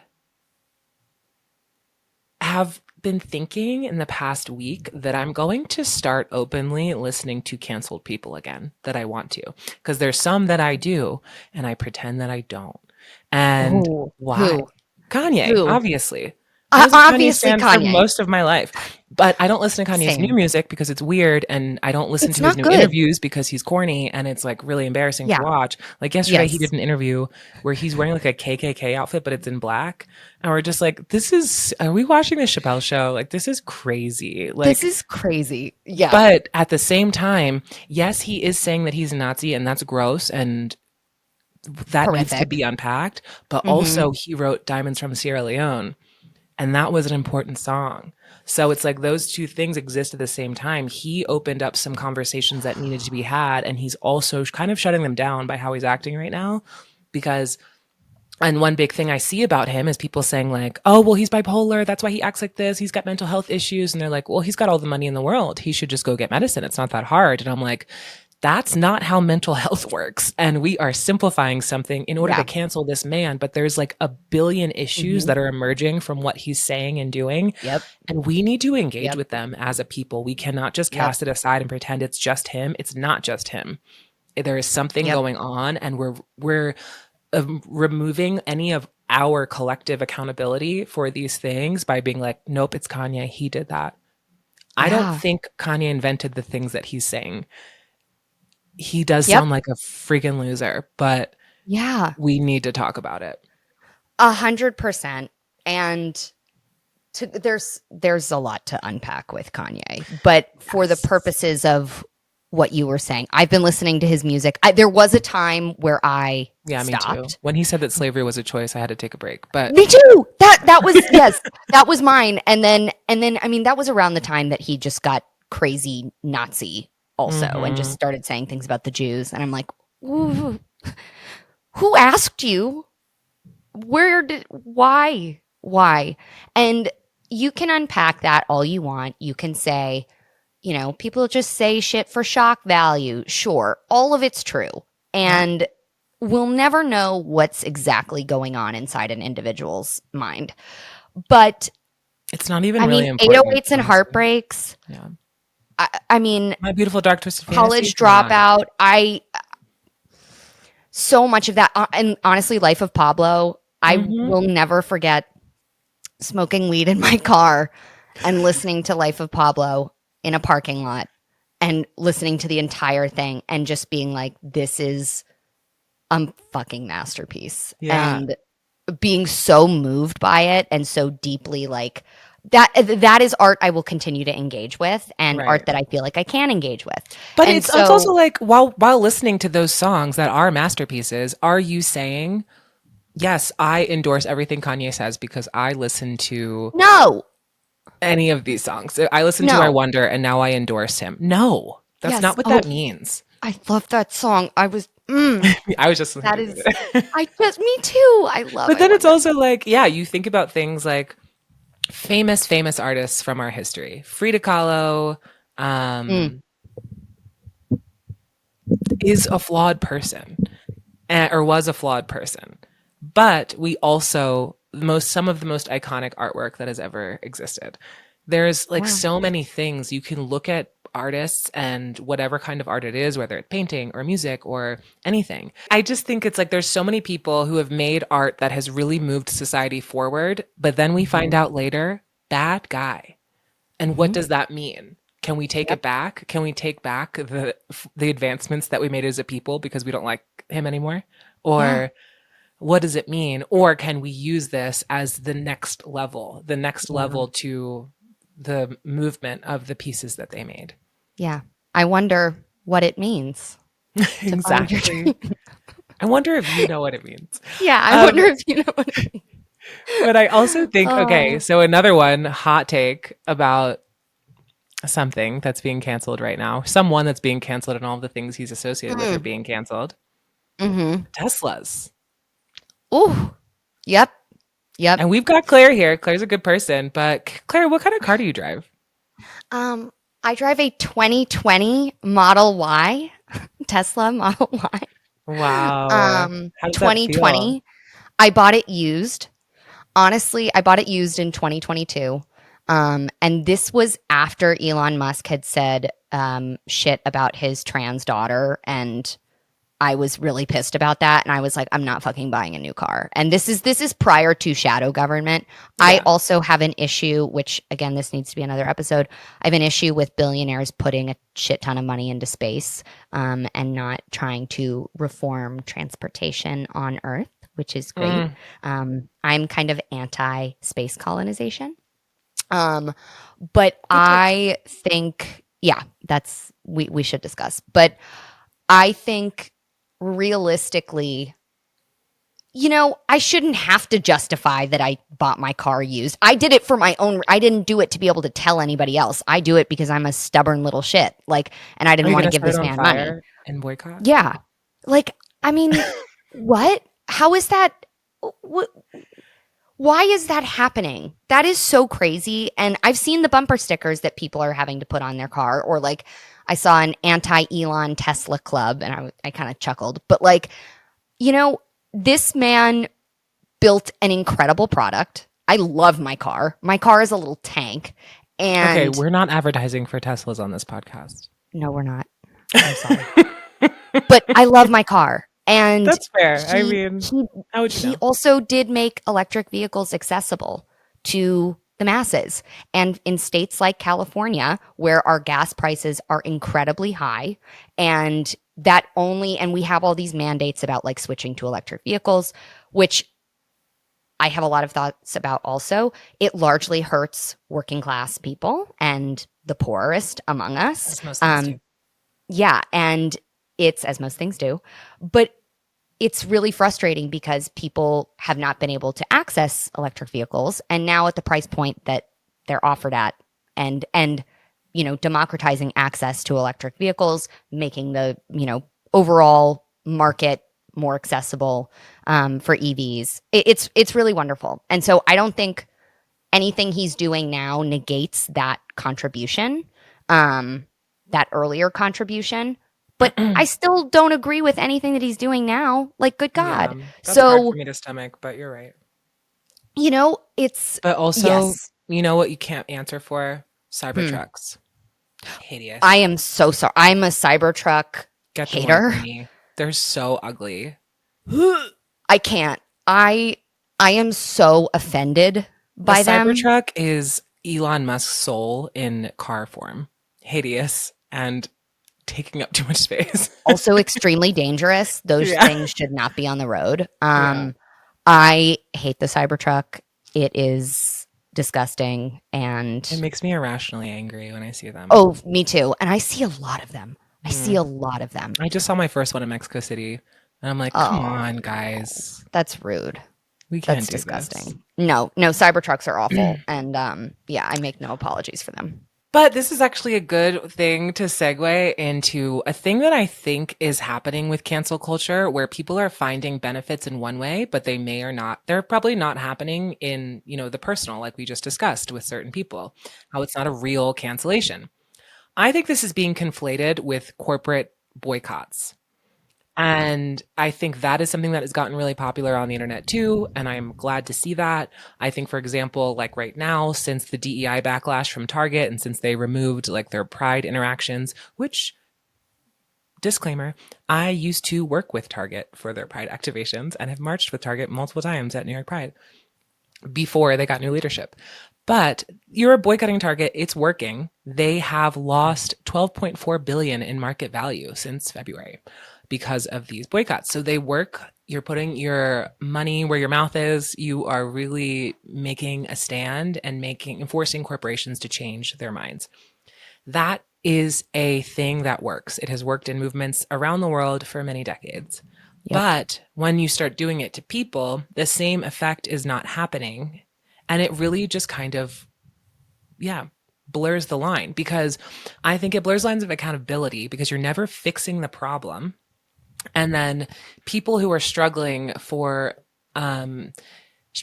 Speaker 2: have been thinking in the past week that I'm going to start openly listening to canceled people again that I want to. Because there's some that I do and I pretend that I don't. And
Speaker 1: Who?
Speaker 2: why?
Speaker 1: Who?
Speaker 2: Kanye,
Speaker 1: Who?
Speaker 2: obviously. I was a Kanye
Speaker 1: Obviously,
Speaker 2: stan for
Speaker 1: Kanye.
Speaker 2: most of my life, but I don't listen to Kanye's new
Speaker 1: Same.
Speaker 2: music because it's weird, and I don't listen
Speaker 1: It's
Speaker 2: to his
Speaker 1: not
Speaker 2: new
Speaker 1: good.
Speaker 2: interviews because he's corny and it's like really embarrassing to
Speaker 1: Yeah.
Speaker 2: watch. Like yesterday, he
Speaker 1: Yes.
Speaker 2: did an interview where he's wearing like a KKK outfit, but it's in black, and we're just like, "This is, are we watching the Chappelle show? Like, this is crazy."
Speaker 1: This
Speaker 2: Like,
Speaker 1: is crazy. Yeah.
Speaker 2: but at the same time, yes, he is saying that he's a Nazi, and that's gross, and that needs to
Speaker 1: Horrific.
Speaker 2: be unpacked. But
Speaker 1: Hmm.
Speaker 2: also, he wrote "Diamonds from Sierra Leone." And that was an important song. So it's like those two things exist at the same time. He opened up some conversations that needed to be had, and he's also kind of shutting them down by how he's acting right now. Because, and one big thing I see about him is people saying, like, oh, well, he's bipolar. That's why he acts like this. He's got mental health issues. And they're like, well, he's got all the money in the world. He should just go get medicine. It's not that hard. And I'm like, that's not how mental health works. And we are simplifying something in order to
Speaker 1: Yeah.
Speaker 2: cancel this man. But there's like a billion issues
Speaker 1: Hmm.
Speaker 2: that are emerging from what he's saying and doing.
Speaker 1: Yep.
Speaker 2: And we need to engage
Speaker 1: Yep.
Speaker 2: with them as a people. We cannot just
Speaker 1: Yep.
Speaker 2: cast it aside and pretend it's just him. It's not just him. There is something
Speaker 1: Yep.
Speaker 2: going on, and we're removing any of our collective accountability for these things by being like, nope, it's Kanye. He did that. I don't
Speaker 1: Yeah.
Speaker 2: think Kanye invented the things that he's saying. He does
Speaker 1: Yep.
Speaker 2: sound like a freaking loser, but
Speaker 1: Yeah.
Speaker 2: we need to talk about it.
Speaker 1: 100%. And there's a lot to unpack with Kanye, but for the
Speaker 2: Yes.
Speaker 1: purposes of what you were saying, I've been listening to his music. There was a time where I
Speaker 2: Yeah, me too.
Speaker 1: stopped.
Speaker 2: When he said that slavery was a choice, I had to take a break. But
Speaker 1: Me too. That was, yes, that was mine. And then I mean that was around the time that he just got crazy Nazi also and just
Speaker 2: mhm.
Speaker 1: started saying things about the Jews. And I'm like, "Ooh, who asked you? Why? And you can unpack that all you want. You can say, people just say shit for shock value. Sure, all of it's true.
Speaker 2: Yeah.
Speaker 1: And we'll never know what's exactly going on inside an individual's mind. But
Speaker 2: It's not even
Speaker 1: I
Speaker 2: really
Speaker 1: mean,
Speaker 2: important,
Speaker 1: 808s and
Speaker 2: honestly.
Speaker 1: heartbreaks.
Speaker 2: Yeah.
Speaker 1: I mean,
Speaker 2: My Beautiful Dark Twisted Fantasy,
Speaker 1: college
Speaker 2: come on.
Speaker 1: dropout. So much of that, and honestly, Life of Pablo. I
Speaker 2: Mhm.
Speaker 1: will never forget smoking weed in my car and listening to Life of Pablo in a parking lot and listening to the entire thing and just being like, this is a fucking masterpiece.
Speaker 2: Yeah.
Speaker 1: And being so moved by it and so deeply like that is art I will continue to engage with and art
Speaker 2: Right.
Speaker 1: that I feel like I can engage with.
Speaker 2: But
Speaker 1: And
Speaker 2: it's also
Speaker 1: so
Speaker 2: like while listening to those songs that are masterpieces, are you saying, yes, I endorse everything Kanye says because I listen to
Speaker 1: no,
Speaker 2: any of these songs? I listen to I
Speaker 1: no.
Speaker 2: Wonder and now I endorse him. No, that's
Speaker 1: Yes.
Speaker 2: not what
Speaker 1: Oh,
Speaker 2: that means.
Speaker 1: I love that song.
Speaker 2: I was just
Speaker 1: That
Speaker 2: listening to
Speaker 1: is
Speaker 2: it.
Speaker 1: me too.
Speaker 2: But
Speaker 1: I
Speaker 2: then it's
Speaker 1: wonder.
Speaker 2: also like, yeah, you think about things like famous artists from our history. Frida Kahlo
Speaker 1: Mm,
Speaker 2: um, is a flawed person, or was a flawed person. But we also some of the most iconic artwork that has ever existed. There's like
Speaker 1: yeah.
Speaker 2: so many things you can look at artists and whatever kind of art it is, whether it's painting or music or anything. I just think it's like there's so many people who have made art that has really moved society forward, but then we find
Speaker 1: Mhm,
Speaker 2: out later, bad guy. And what
Speaker 1: mhm.
Speaker 2: does that mean? Can we take
Speaker 1: Yep.
Speaker 2: it back? Can we take back the advancements that we made as a people because we don't like him anymore?
Speaker 1: Yeah.
Speaker 2: Or what does it mean? Or can we use this as the next
Speaker 1: Yeah.
Speaker 2: level to the movement of the pieces that they made?
Speaker 1: Yeah. I wonder what it means to find your
Speaker 2: Exactly.
Speaker 1: dream.
Speaker 2: I wonder if you know what it means.
Speaker 1: Yeah, I
Speaker 2: Um,
Speaker 1: wonder if you know what it means.
Speaker 2: but I also think, okay,
Speaker 1: Oh.
Speaker 2: so another one hot take about something that's being canceled right now, someone that's being canceled and all the things he's associated with are
Speaker 1: Mm.
Speaker 2: being canceled.
Speaker 1: Mhm.
Speaker 2: Teslas.
Speaker 1: Ooh. Yep. Yep.
Speaker 2: And we've got Claire here. Claire's a good person, but Claire, what kind of car do you drive?
Speaker 1: Um, I drive a 2020 Model Y, Tesla Model Y.
Speaker 2: Wow. How does that feel?
Speaker 1: 2020. I bought it used. Honestly, I bought it used in 2022. And this was after Elon Musk had said shit about his trans daughter. And I was really pissed about that. And I was like, I'm not fucking buying a new car. And this is prior to shadow government. I
Speaker 2: Yeah.
Speaker 1: also have an issue, which again, this needs to be another episode. I have an issue with billionaires putting a shit ton of money into space and not trying to reform transportation on Earth, which is great.
Speaker 2: Mm.
Speaker 1: I'm kind of anti space colonization. Um, but
Speaker 2: Good take.
Speaker 1: I think, yeah, that's we should discuss. But I think realistically, I shouldn't have to justify that I bought my car used. I did it for my own. I didn't do it to be able to tell anybody else. I do it because I'm a stubborn little shit. Like, and I
Speaker 2: Are
Speaker 1: didn't
Speaker 2: you
Speaker 1: want to
Speaker 2: gonna
Speaker 1: give
Speaker 2: start it
Speaker 1: this
Speaker 2: on
Speaker 1: man money.
Speaker 2: fire and boycott?
Speaker 1: Yeah. Like, I mean, what? How is that? What? Why is that happening? That is so crazy. And I've seen the bumper stickers that people are having to put on their car, or like I saw an anti Elon Tesla club and I kind of chuckled. But like, you know, this man built an incredible product. I love my car. My car is a little tank.
Speaker 2: Okay,
Speaker 1: And
Speaker 2: we're not advertising for Teslas on this podcast.
Speaker 1: no, we're not. I'm sorry. But I love my car. And
Speaker 2: That's fair. I
Speaker 1: he
Speaker 2: mean,
Speaker 1: he
Speaker 2: how would you
Speaker 1: he
Speaker 2: know?
Speaker 1: also did make electric vehicles accessible to the masses. And in states like California, where our gas prices are incredibly high, and we have all these mandates about like switching to electric vehicles, which I have a lot of thoughts about also. It largely hurts working class people and the poorest among us.
Speaker 2: As most things do.
Speaker 1: Yeah, and it's as most things do, but it's really frustrating because people have not been able to access electric vehicles, and now at the price point that they're offered at, and democratizing access to electric vehicles, making the overall market more accessible for EVs. It's really wonderful, and so I don't think anything he's doing now negates that contribution, that earlier contribution. But I still don't agree with anything that he's doing now. Like, good
Speaker 2: Yeah,
Speaker 1: God.
Speaker 2: that's hard for
Speaker 1: So,
Speaker 2: me to stomach, but you're right.
Speaker 1: it's
Speaker 2: But also,
Speaker 1: yes.
Speaker 2: you know what you can't answer for?
Speaker 1: Hmm.
Speaker 2: Cybertrucks.
Speaker 1: I
Speaker 2: Hideous.
Speaker 1: am so sorry. I'm a Cybertruck
Speaker 2: Get them away
Speaker 1: hater.
Speaker 2: from me. They're so ugly.
Speaker 1: I can't. I am so offended
Speaker 2: A
Speaker 1: by them.
Speaker 2: Cybertruck is Elon Musk's soul in car form. Hideous and taking up too much space.
Speaker 1: Also extremely dangerous. Those
Speaker 2: Yeah.
Speaker 1: things should not be on the road.
Speaker 2: Yeah.
Speaker 1: I hate the Cybertruck. It is disgusting. And
Speaker 2: It makes me irrationally angry when I see them.
Speaker 1: oh, me too. And I see a lot of them. I see
Speaker 2: Mm.
Speaker 1: a lot of them.
Speaker 2: I just saw my first one in Mexico City, and I'm like, come
Speaker 1: Oh,
Speaker 2: on, guys.
Speaker 1: that's rude.
Speaker 2: We
Speaker 1: That's
Speaker 2: can't do this.
Speaker 1: disgusting. No, no, Cybertrucks are awful. And yeah, I make no apologies for them.
Speaker 2: But this is actually a good thing to segue into a thing that I think is happening with cancel culture where people are finding benefits in one way, but they may or not, they're probably not happening in, the personal, like we just discussed with certain people, how it's not a real cancellation. I think this is being conflated with corporate boycotts. And I think that is something that has gotten really popular on the internet too. And I'm glad to see that. I think, for example, like right now, since the DEI backlash from Target and since they removed like their Pride interactions, which, disclaimer, I used to work with Target for their Pride activations and have marched with Target multiple times at New York Pride before they got new leadership. But you're boycotting Target, it's working. They have lost 12.4 billion in market value since February because of these boycotts. So they work. You're putting your money where your mouth is. You are really making a stand and forcing corporations to change their minds. That is a thing that works. It has worked in movements around the world for many decades.
Speaker 1: Yep.
Speaker 2: But when you start doing it to people, the same effect is not happening. And it really just kind of, blurs the line, because I think it blurs lines of accountability because you're never fixing the problem. And then people who are struggling for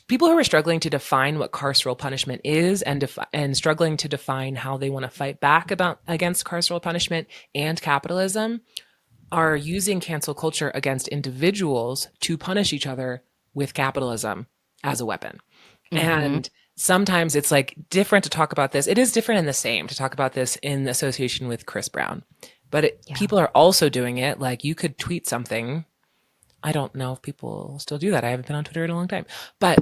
Speaker 2: people who are struggling to define what carceral punishment is and struggling to define how they want to fight back against carceral punishment and capitalism are using cancel culture against individuals to punish each other with capitalism as a weapon.
Speaker 1: Mm-hmm.
Speaker 2: And sometimes it's like different to talk about this. It is different and the same to talk about this in association with Chris Brown. But
Speaker 1: Yeah.
Speaker 2: people are also doing it. Like you could tweet something. I don't know if people still do that. I haven't been on Twitter in a long time. But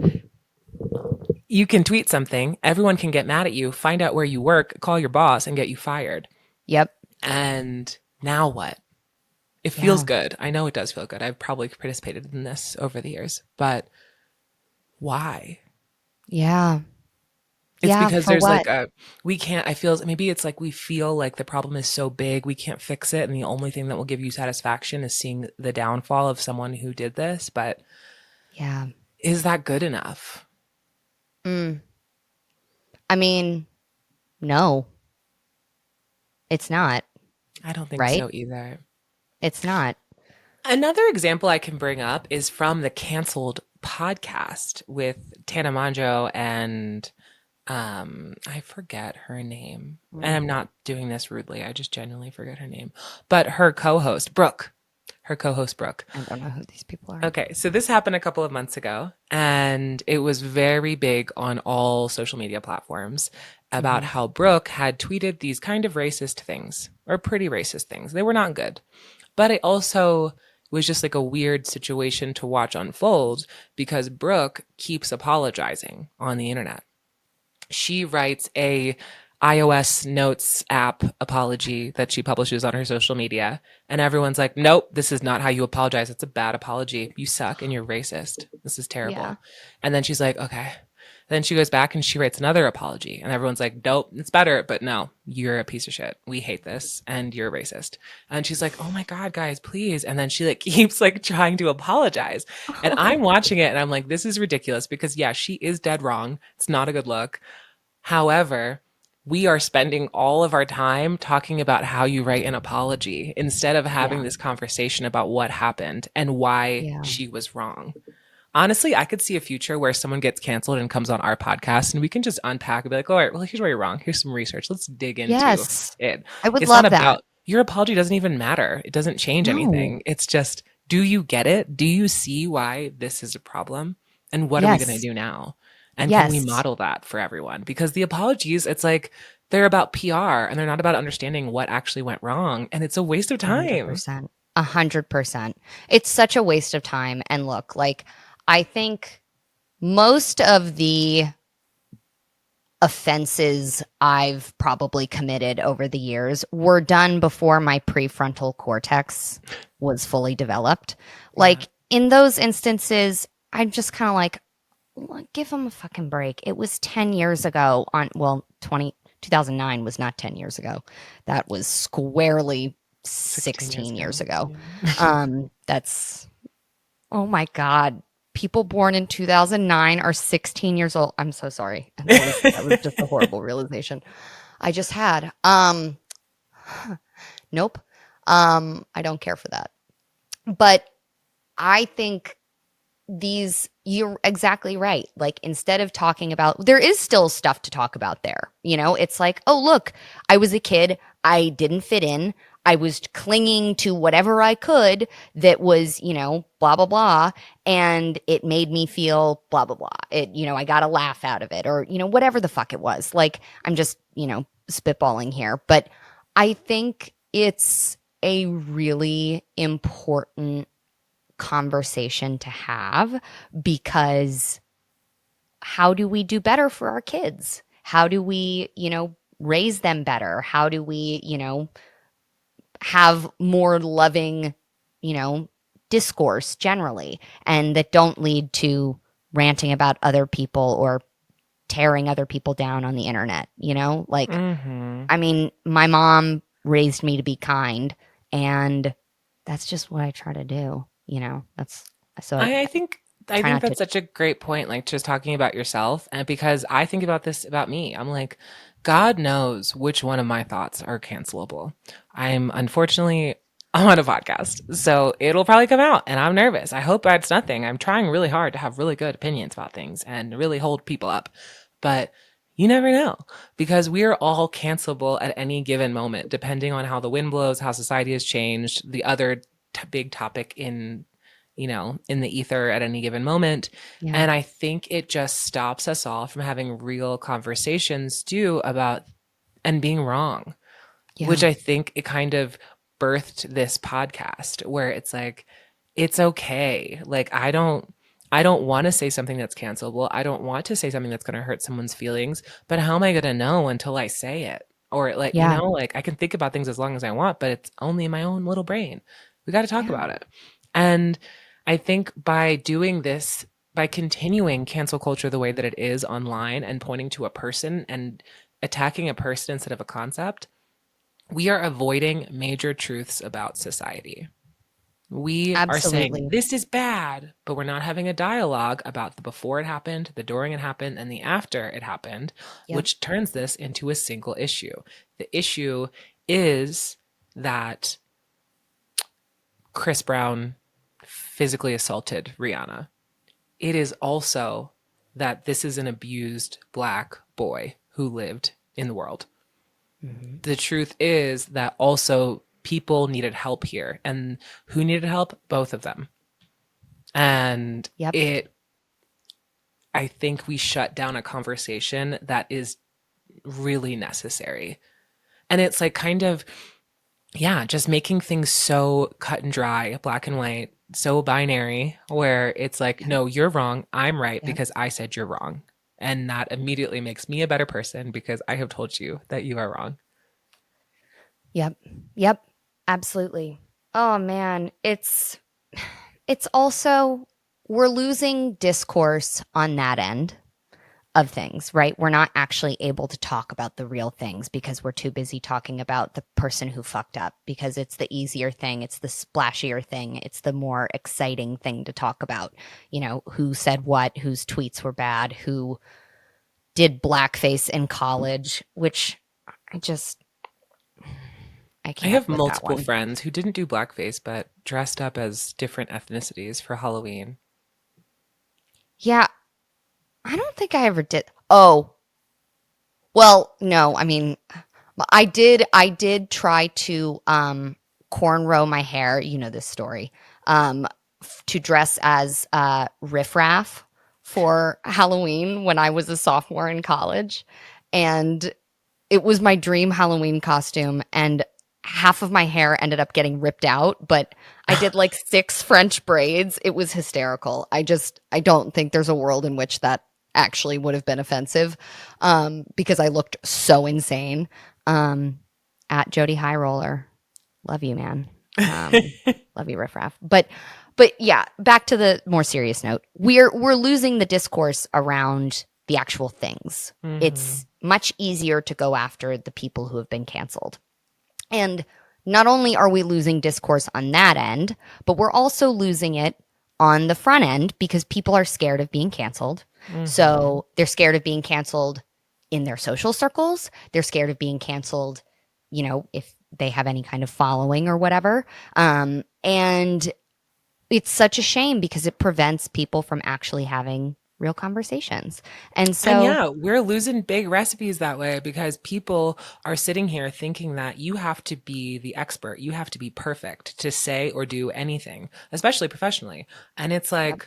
Speaker 2: you can tweet something. Everyone can get mad at you, find out where you work, call your boss, and get you fired.
Speaker 1: Yep.
Speaker 2: And now what? It feels
Speaker 1: Yeah.
Speaker 2: good. I know it does feel good. I've probably participated in this over the years. But why?
Speaker 1: Yeah.
Speaker 2: It's
Speaker 1: Yeah.
Speaker 2: because
Speaker 1: For
Speaker 2: there's like
Speaker 1: what?
Speaker 2: we can't, I feel, maybe it's like we feel like the problem is so big, we can't fix it. And the only thing that will give you satisfaction is seeing the downfall of someone who did this. But
Speaker 1: Yeah.
Speaker 2: is that good enough?
Speaker 1: Mm. I mean, no, it's not,
Speaker 2: I don't think
Speaker 1: right?
Speaker 2: so either.
Speaker 1: It's not.
Speaker 2: Another example I can bring up is from the canceled podcast with Tana Mongeau and I forget her name. And I'm not doing this rudely. I just genuinely forget her name. But her co-host, Brooke. Her co-host, Brooke.
Speaker 1: I don't know who these people are.
Speaker 2: Okay, so this happened a couple of months ago, and it was very big on all social media platforms about
Speaker 1: Mm-hmm.
Speaker 2: how Brooke had tweeted these kind of racist things, or pretty racist things. They were not good. But it also was just like a weird situation to watch unfold because Brooke keeps apologizing on the internet. She writes a iOS Notes app apology that she publishes on her social media. And everyone's like, nope, this is not how you apologize. It's a bad apology. You suck and you're racist. This is terrible.
Speaker 1: Yeah.
Speaker 2: And then she's like, okay. Then she goes back and she writes another apology. And everyone's like, nope, it's better. But no, you're a piece of shit. We hate this. And you're racist. And she's like, oh my God, guys, please. And then she like keeps like trying to apologize. And I'm watching it and I'm like, this is ridiculous because yeah, she is dead wrong. It's not a good look. However, we are spending all of our time talking about how you write an apology instead of having
Speaker 1: Yeah.
Speaker 2: this conversation about what happened and why
Speaker 1: Yeah.
Speaker 2: she was wrong. Honestly, I could see a future where someone gets canceled and comes on our podcast and we can just unpack and be like, all right, well, here's where you're wrong. Here's some research. Let's dig into
Speaker 1: Yes.
Speaker 2: it.
Speaker 1: I would
Speaker 2: It's not
Speaker 1: love that.
Speaker 2: about your apology doesn't even matter. It doesn't change
Speaker 1: No.
Speaker 2: anything. It's just, do you get it? Do you see why this is a problem? And what are we going to
Speaker 1: Yes.
Speaker 2: do now? And can we
Speaker 1: Yes.
Speaker 2: model that for everyone? Because the apologies, it's like they're about PR and they're not about understanding what actually went wrong. And it's a waste of time.
Speaker 1: 100%. 100%. It's such a waste of time. And look, like, I think most of the offenses I've probably committed over the years were done before my prefrontal cortex was fully developed. Like, in those instances, I'm just kind of like, give them a fucking break. It was 10 years ago on, well, 2009 was not 10 years ago. That was squarely 16 years ago. That's, oh my God. People born in 2009 are 16 years old. I'm so sorry. That was just a horrible realization I just had. Nope. I don't care for that. But I think you're exactly right. Like, instead of talking about, there is still stuff to talk about there. You know, it's like, oh, look, I was a kid. I didn't fit in. I was clinging to whatever I could that was, you know, blah, blah, blah. And it made me feel blah, blah, blah. It, you know, I got a laugh out of it or, you know, whatever the fuck it was. Like, I'm just, you know, spitballing here. But I think it's a really important conversation to have, because how do we do better for our kids? How do we, you know, raise them better? How do we, you know, have more loving, you know, discourse generally, and that don't lead to ranting about other people or tearing other people down on the internet, you know? Like, I mean, my mom raised me to be kind, and that's just what I try to do. You know, that's so
Speaker 2: I think
Speaker 1: try not
Speaker 2: that's
Speaker 1: to.
Speaker 2: such a great point, like just talking about yourself. And because I think about this about me, I'm like, God knows which one of my thoughts are cancelable. I'm unfortunately I'm on a podcast. So it'll probably come out and I'm nervous. I hope that's nothing. I'm trying really hard to have really good opinions about things and really hold people up. But you never know because we are all cancelable at any given moment, depending on how the wind blows, how society has changed, the other big topic in, in the ether at any given moment.
Speaker 1: Yeah.
Speaker 2: And I think it just stops us all from having real conversations too about and being wrong, which
Speaker 1: Yeah.
Speaker 2: I think it kind of birthed this podcast where it's like, it's okay. Like, I don't want to say something that's cancelable. I don't want to say something that's going to hurt someone's feelings, but how am I going to know until I say it? Or like,
Speaker 1: Yeah.
Speaker 2: like I can think about things as long as I want, but it's only in my own little brain. We got to talk
Speaker 1: Yeah.
Speaker 2: about it. And I think by doing this, by continuing cancel culture the way that it is online and pointing to a person and attacking a person instead of a concept, we are avoiding major truths about society. We are saying
Speaker 1: Absolutely.
Speaker 2: this is bad, but we're not having a dialogue about the before it happened, the during it happened, and the after it happened,
Speaker 1: Yep.
Speaker 2: which turns this into a single issue. The issue is that Chris Brown physically assaulted Rihanna. It is also that this is an abused black boy who lived in the world.
Speaker 1: Mhm.
Speaker 2: The truth is that also people needed help here. And who needed help? Both of them. And
Speaker 1: Yep.
Speaker 2: I think we shut down a conversation that is really necessary. And it's like kind of, yeah, just making things so cut and dry, black and white, so binary, where it's like,
Speaker 1: Yep.
Speaker 2: no, you're wrong. I'm right
Speaker 1: Yep.
Speaker 2: because I said you're wrong. And that immediately makes me a better person because I have told you that you are wrong.
Speaker 1: Yep. Yep. Absolutely. Oh man, it's also we're losing discourse on that end of things, right? We're not actually able to talk about the real things because we're too busy talking about the person who fucked up because it's the easier thing, it's the splashier thing, it's the more exciting thing to talk about. Who said what, whose tweets were bad, who did blackface in college, which I just I
Speaker 2: I
Speaker 1: can't
Speaker 2: have
Speaker 1: with that
Speaker 2: multiple
Speaker 1: one.
Speaker 2: friends who didn't do blackface but dressed up as different ethnicities for Halloween.
Speaker 1: Yeah, I don't think I ever did. Oh, well, no, I mean, I did try to cornrow my hair, you know this story. To dress as Riff Raff for Halloween when I was a sophomore in college. And it was my dream Halloween costume and half of my hair ended up getting ripped out, but I did like 6 French braids. It was hysterical. I don't think there's a world in which that actually would have been offensive, because I looked so insane. At Jody High Roller. Love you, man. Love you, Riff Raff. But yeah, back to the more serious note. We're losing the discourse around the actual things. It's much easier to go after the people who have been canceled. And not only are we losing discourse on that end, but we're also losing it on the front end because people are scared of being canceled. So they're scared of being canceled in their social circles. They're scared of being canceled, if they have any kind of following or whatever. And it's such a shame because it prevents people from actually having real conversations. And
Speaker 2: And
Speaker 1: so,
Speaker 2: yeah, we're losing big recipes that way because people are sitting here thinking that you have to be the expert, you have to be perfect to say or do anything, especially professionally. And it's
Speaker 1: yep,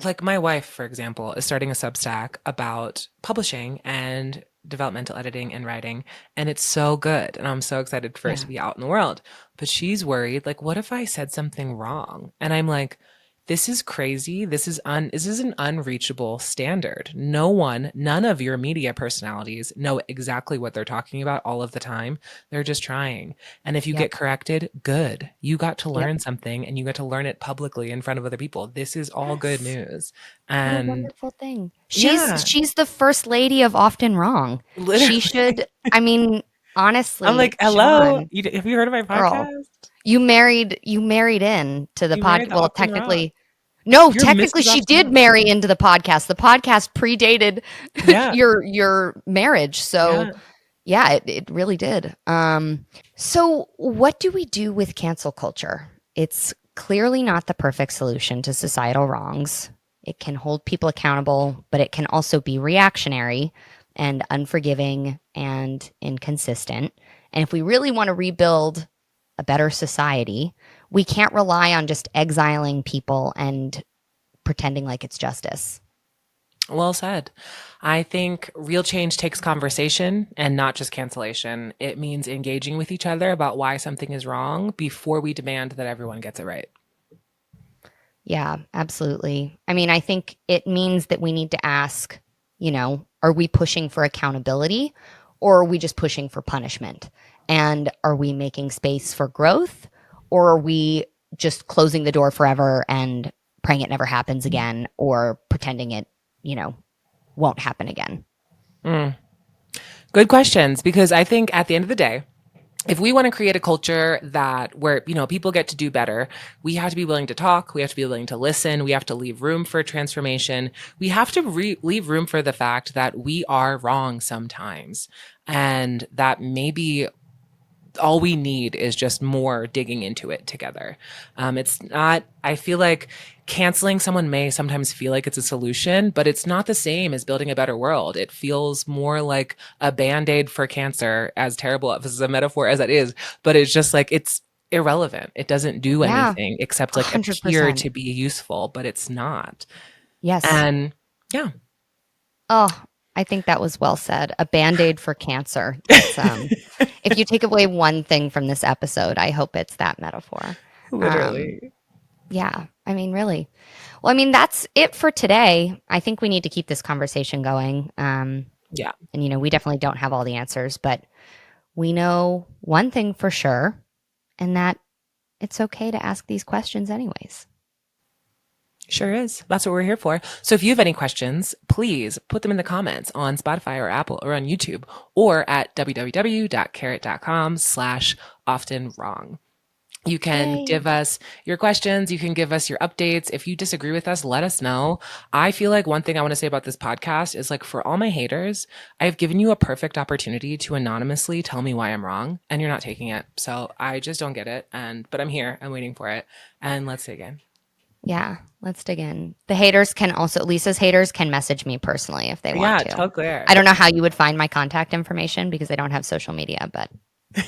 Speaker 2: like my wife, for example, is starting a Substack about publishing and developmental editing and writing, and it's so good. And I'm so excited for it
Speaker 1: yeah,
Speaker 2: to be out in the world. But she's worried, like, what if I said something wrong? And I'm like, this is crazy. This is an unreachable standard. None of your media personalities know exactly what they're talking about all of the time. They're just trying. And if you
Speaker 1: yep,
Speaker 2: get corrected, good. You got to
Speaker 1: yep.
Speaker 2: learn something and you got to learn it publicly in front of other people. This is all good
Speaker 1: Yes.
Speaker 2: news.
Speaker 1: What a
Speaker 2: And
Speaker 1: wonderful thing. She's
Speaker 2: yeah,
Speaker 1: she's the first lady of Often Wrong. She
Speaker 2: literally.
Speaker 1: should, I mean,
Speaker 2: I'm
Speaker 1: honestly,
Speaker 2: like, hello.
Speaker 1: Sean,
Speaker 2: Have you heard of my
Speaker 1: girl,
Speaker 2: podcast?
Speaker 1: you married in to the
Speaker 2: You married the
Speaker 1: well,
Speaker 2: often wrong.
Speaker 1: technically. No,
Speaker 2: You're
Speaker 1: technically
Speaker 2: Mrs.
Speaker 1: she
Speaker 2: Often
Speaker 1: did
Speaker 2: Wrong.
Speaker 1: marry into the podcast. The podcast predated
Speaker 2: Yeah.
Speaker 1: your marriage. So,
Speaker 2: Yeah.
Speaker 1: Yeah, it really did. So what do we do with cancel culture? It's clearly not the perfect solution to societal wrongs. It can hold people accountable, but it can also be reactionary and unforgiving and inconsistent. And if we really want to rebuild a better society, we can't rely on just exiling people and pretending like it's justice.
Speaker 2: Well said. I think real change takes conversation and not just cancellation. It means engaging with each other about why something is wrong before we demand that everyone gets it right.
Speaker 1: Yeah, absolutely. I mean, I think it means that we need to ask, are we pushing for accountability or are we just pushing for punishment? And are we making space for growth or are we just closing the door forever and praying it never happens again or pretending it, you know, won't happen again?
Speaker 2: Mm. Good questions, because I think at the end of the day, if we want to create a culture that where people get to do better, we have to be willing to talk, we have to be willing to listen, we have to leave room for transformation, we have to leave room for the fact that we are wrong sometimes, and that maybe all we need is just more digging into it together. It's not, I feel like canceling someone may sometimes feel like it's a solution, but it's not the same as building a better world. It feels more like a band-aid for cancer, as terrible as a metaphor as that is, but it's just like it's irrelevant. It doesn't do
Speaker 1: Yeah,
Speaker 2: anything except like appear
Speaker 1: 100%.
Speaker 2: to be useful, but it's not.
Speaker 1: Yes.
Speaker 2: And yeah.
Speaker 1: Oh, I think that was well said. A band-aid for cancer. That's if you take away one thing from this episode, I hope it's that metaphor. Um,
Speaker 2: Literally.
Speaker 1: yeah, I mean, really. Well, I mean, that's it for today. I think we need to keep this conversation going.
Speaker 2: Yeah.
Speaker 1: And, we definitely don't have all the answers, but we know one thing for sure, and that it's okay to ask these questions anyways.
Speaker 2: Sure is. That's what we're here for. So if you have any questions, please put them in the comments on Spotify or Apple or on YouTube or at www.carrot.com/oftenwrong. You can
Speaker 1: Yay.
Speaker 2: give us your questions. You can give us your updates. If you disagree with us, let us know. I feel like one thing I want to say about this podcast is, like, for all my haters, I've given you a perfect opportunity to anonymously tell me why I'm wrong, and you're not taking it. So I just don't get it. But I'm here. I'm waiting for it. And let's dig in.
Speaker 1: Yeah, let's dig in. Lisa's haters can message me personally if they want
Speaker 2: Yeah,
Speaker 1: to.
Speaker 2: totally.
Speaker 1: I don't know how you would find my contact information because I don't have social media, but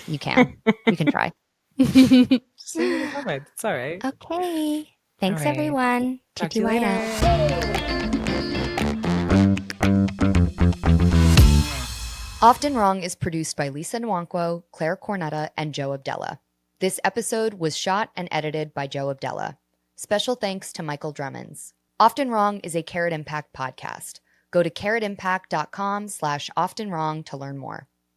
Speaker 1: you can. You can try.
Speaker 2: Just leave it in the comments. It's all right.
Speaker 1: Okay.
Speaker 2: All
Speaker 1: Thanks,
Speaker 2: right.
Speaker 1: everyone.
Speaker 2: Talk to you later.
Speaker 1: TTYL. Often Wrong is produced by Lisa Nwankwo, Claire Cornetta, and Joe Abdella. This episode was shot and edited by Joe Abdella. Special thanks to Michael Drummonds. Often Wrong is a Carrot Impact podcast. Go to carrotimpact.com/oftenwrong to learn more.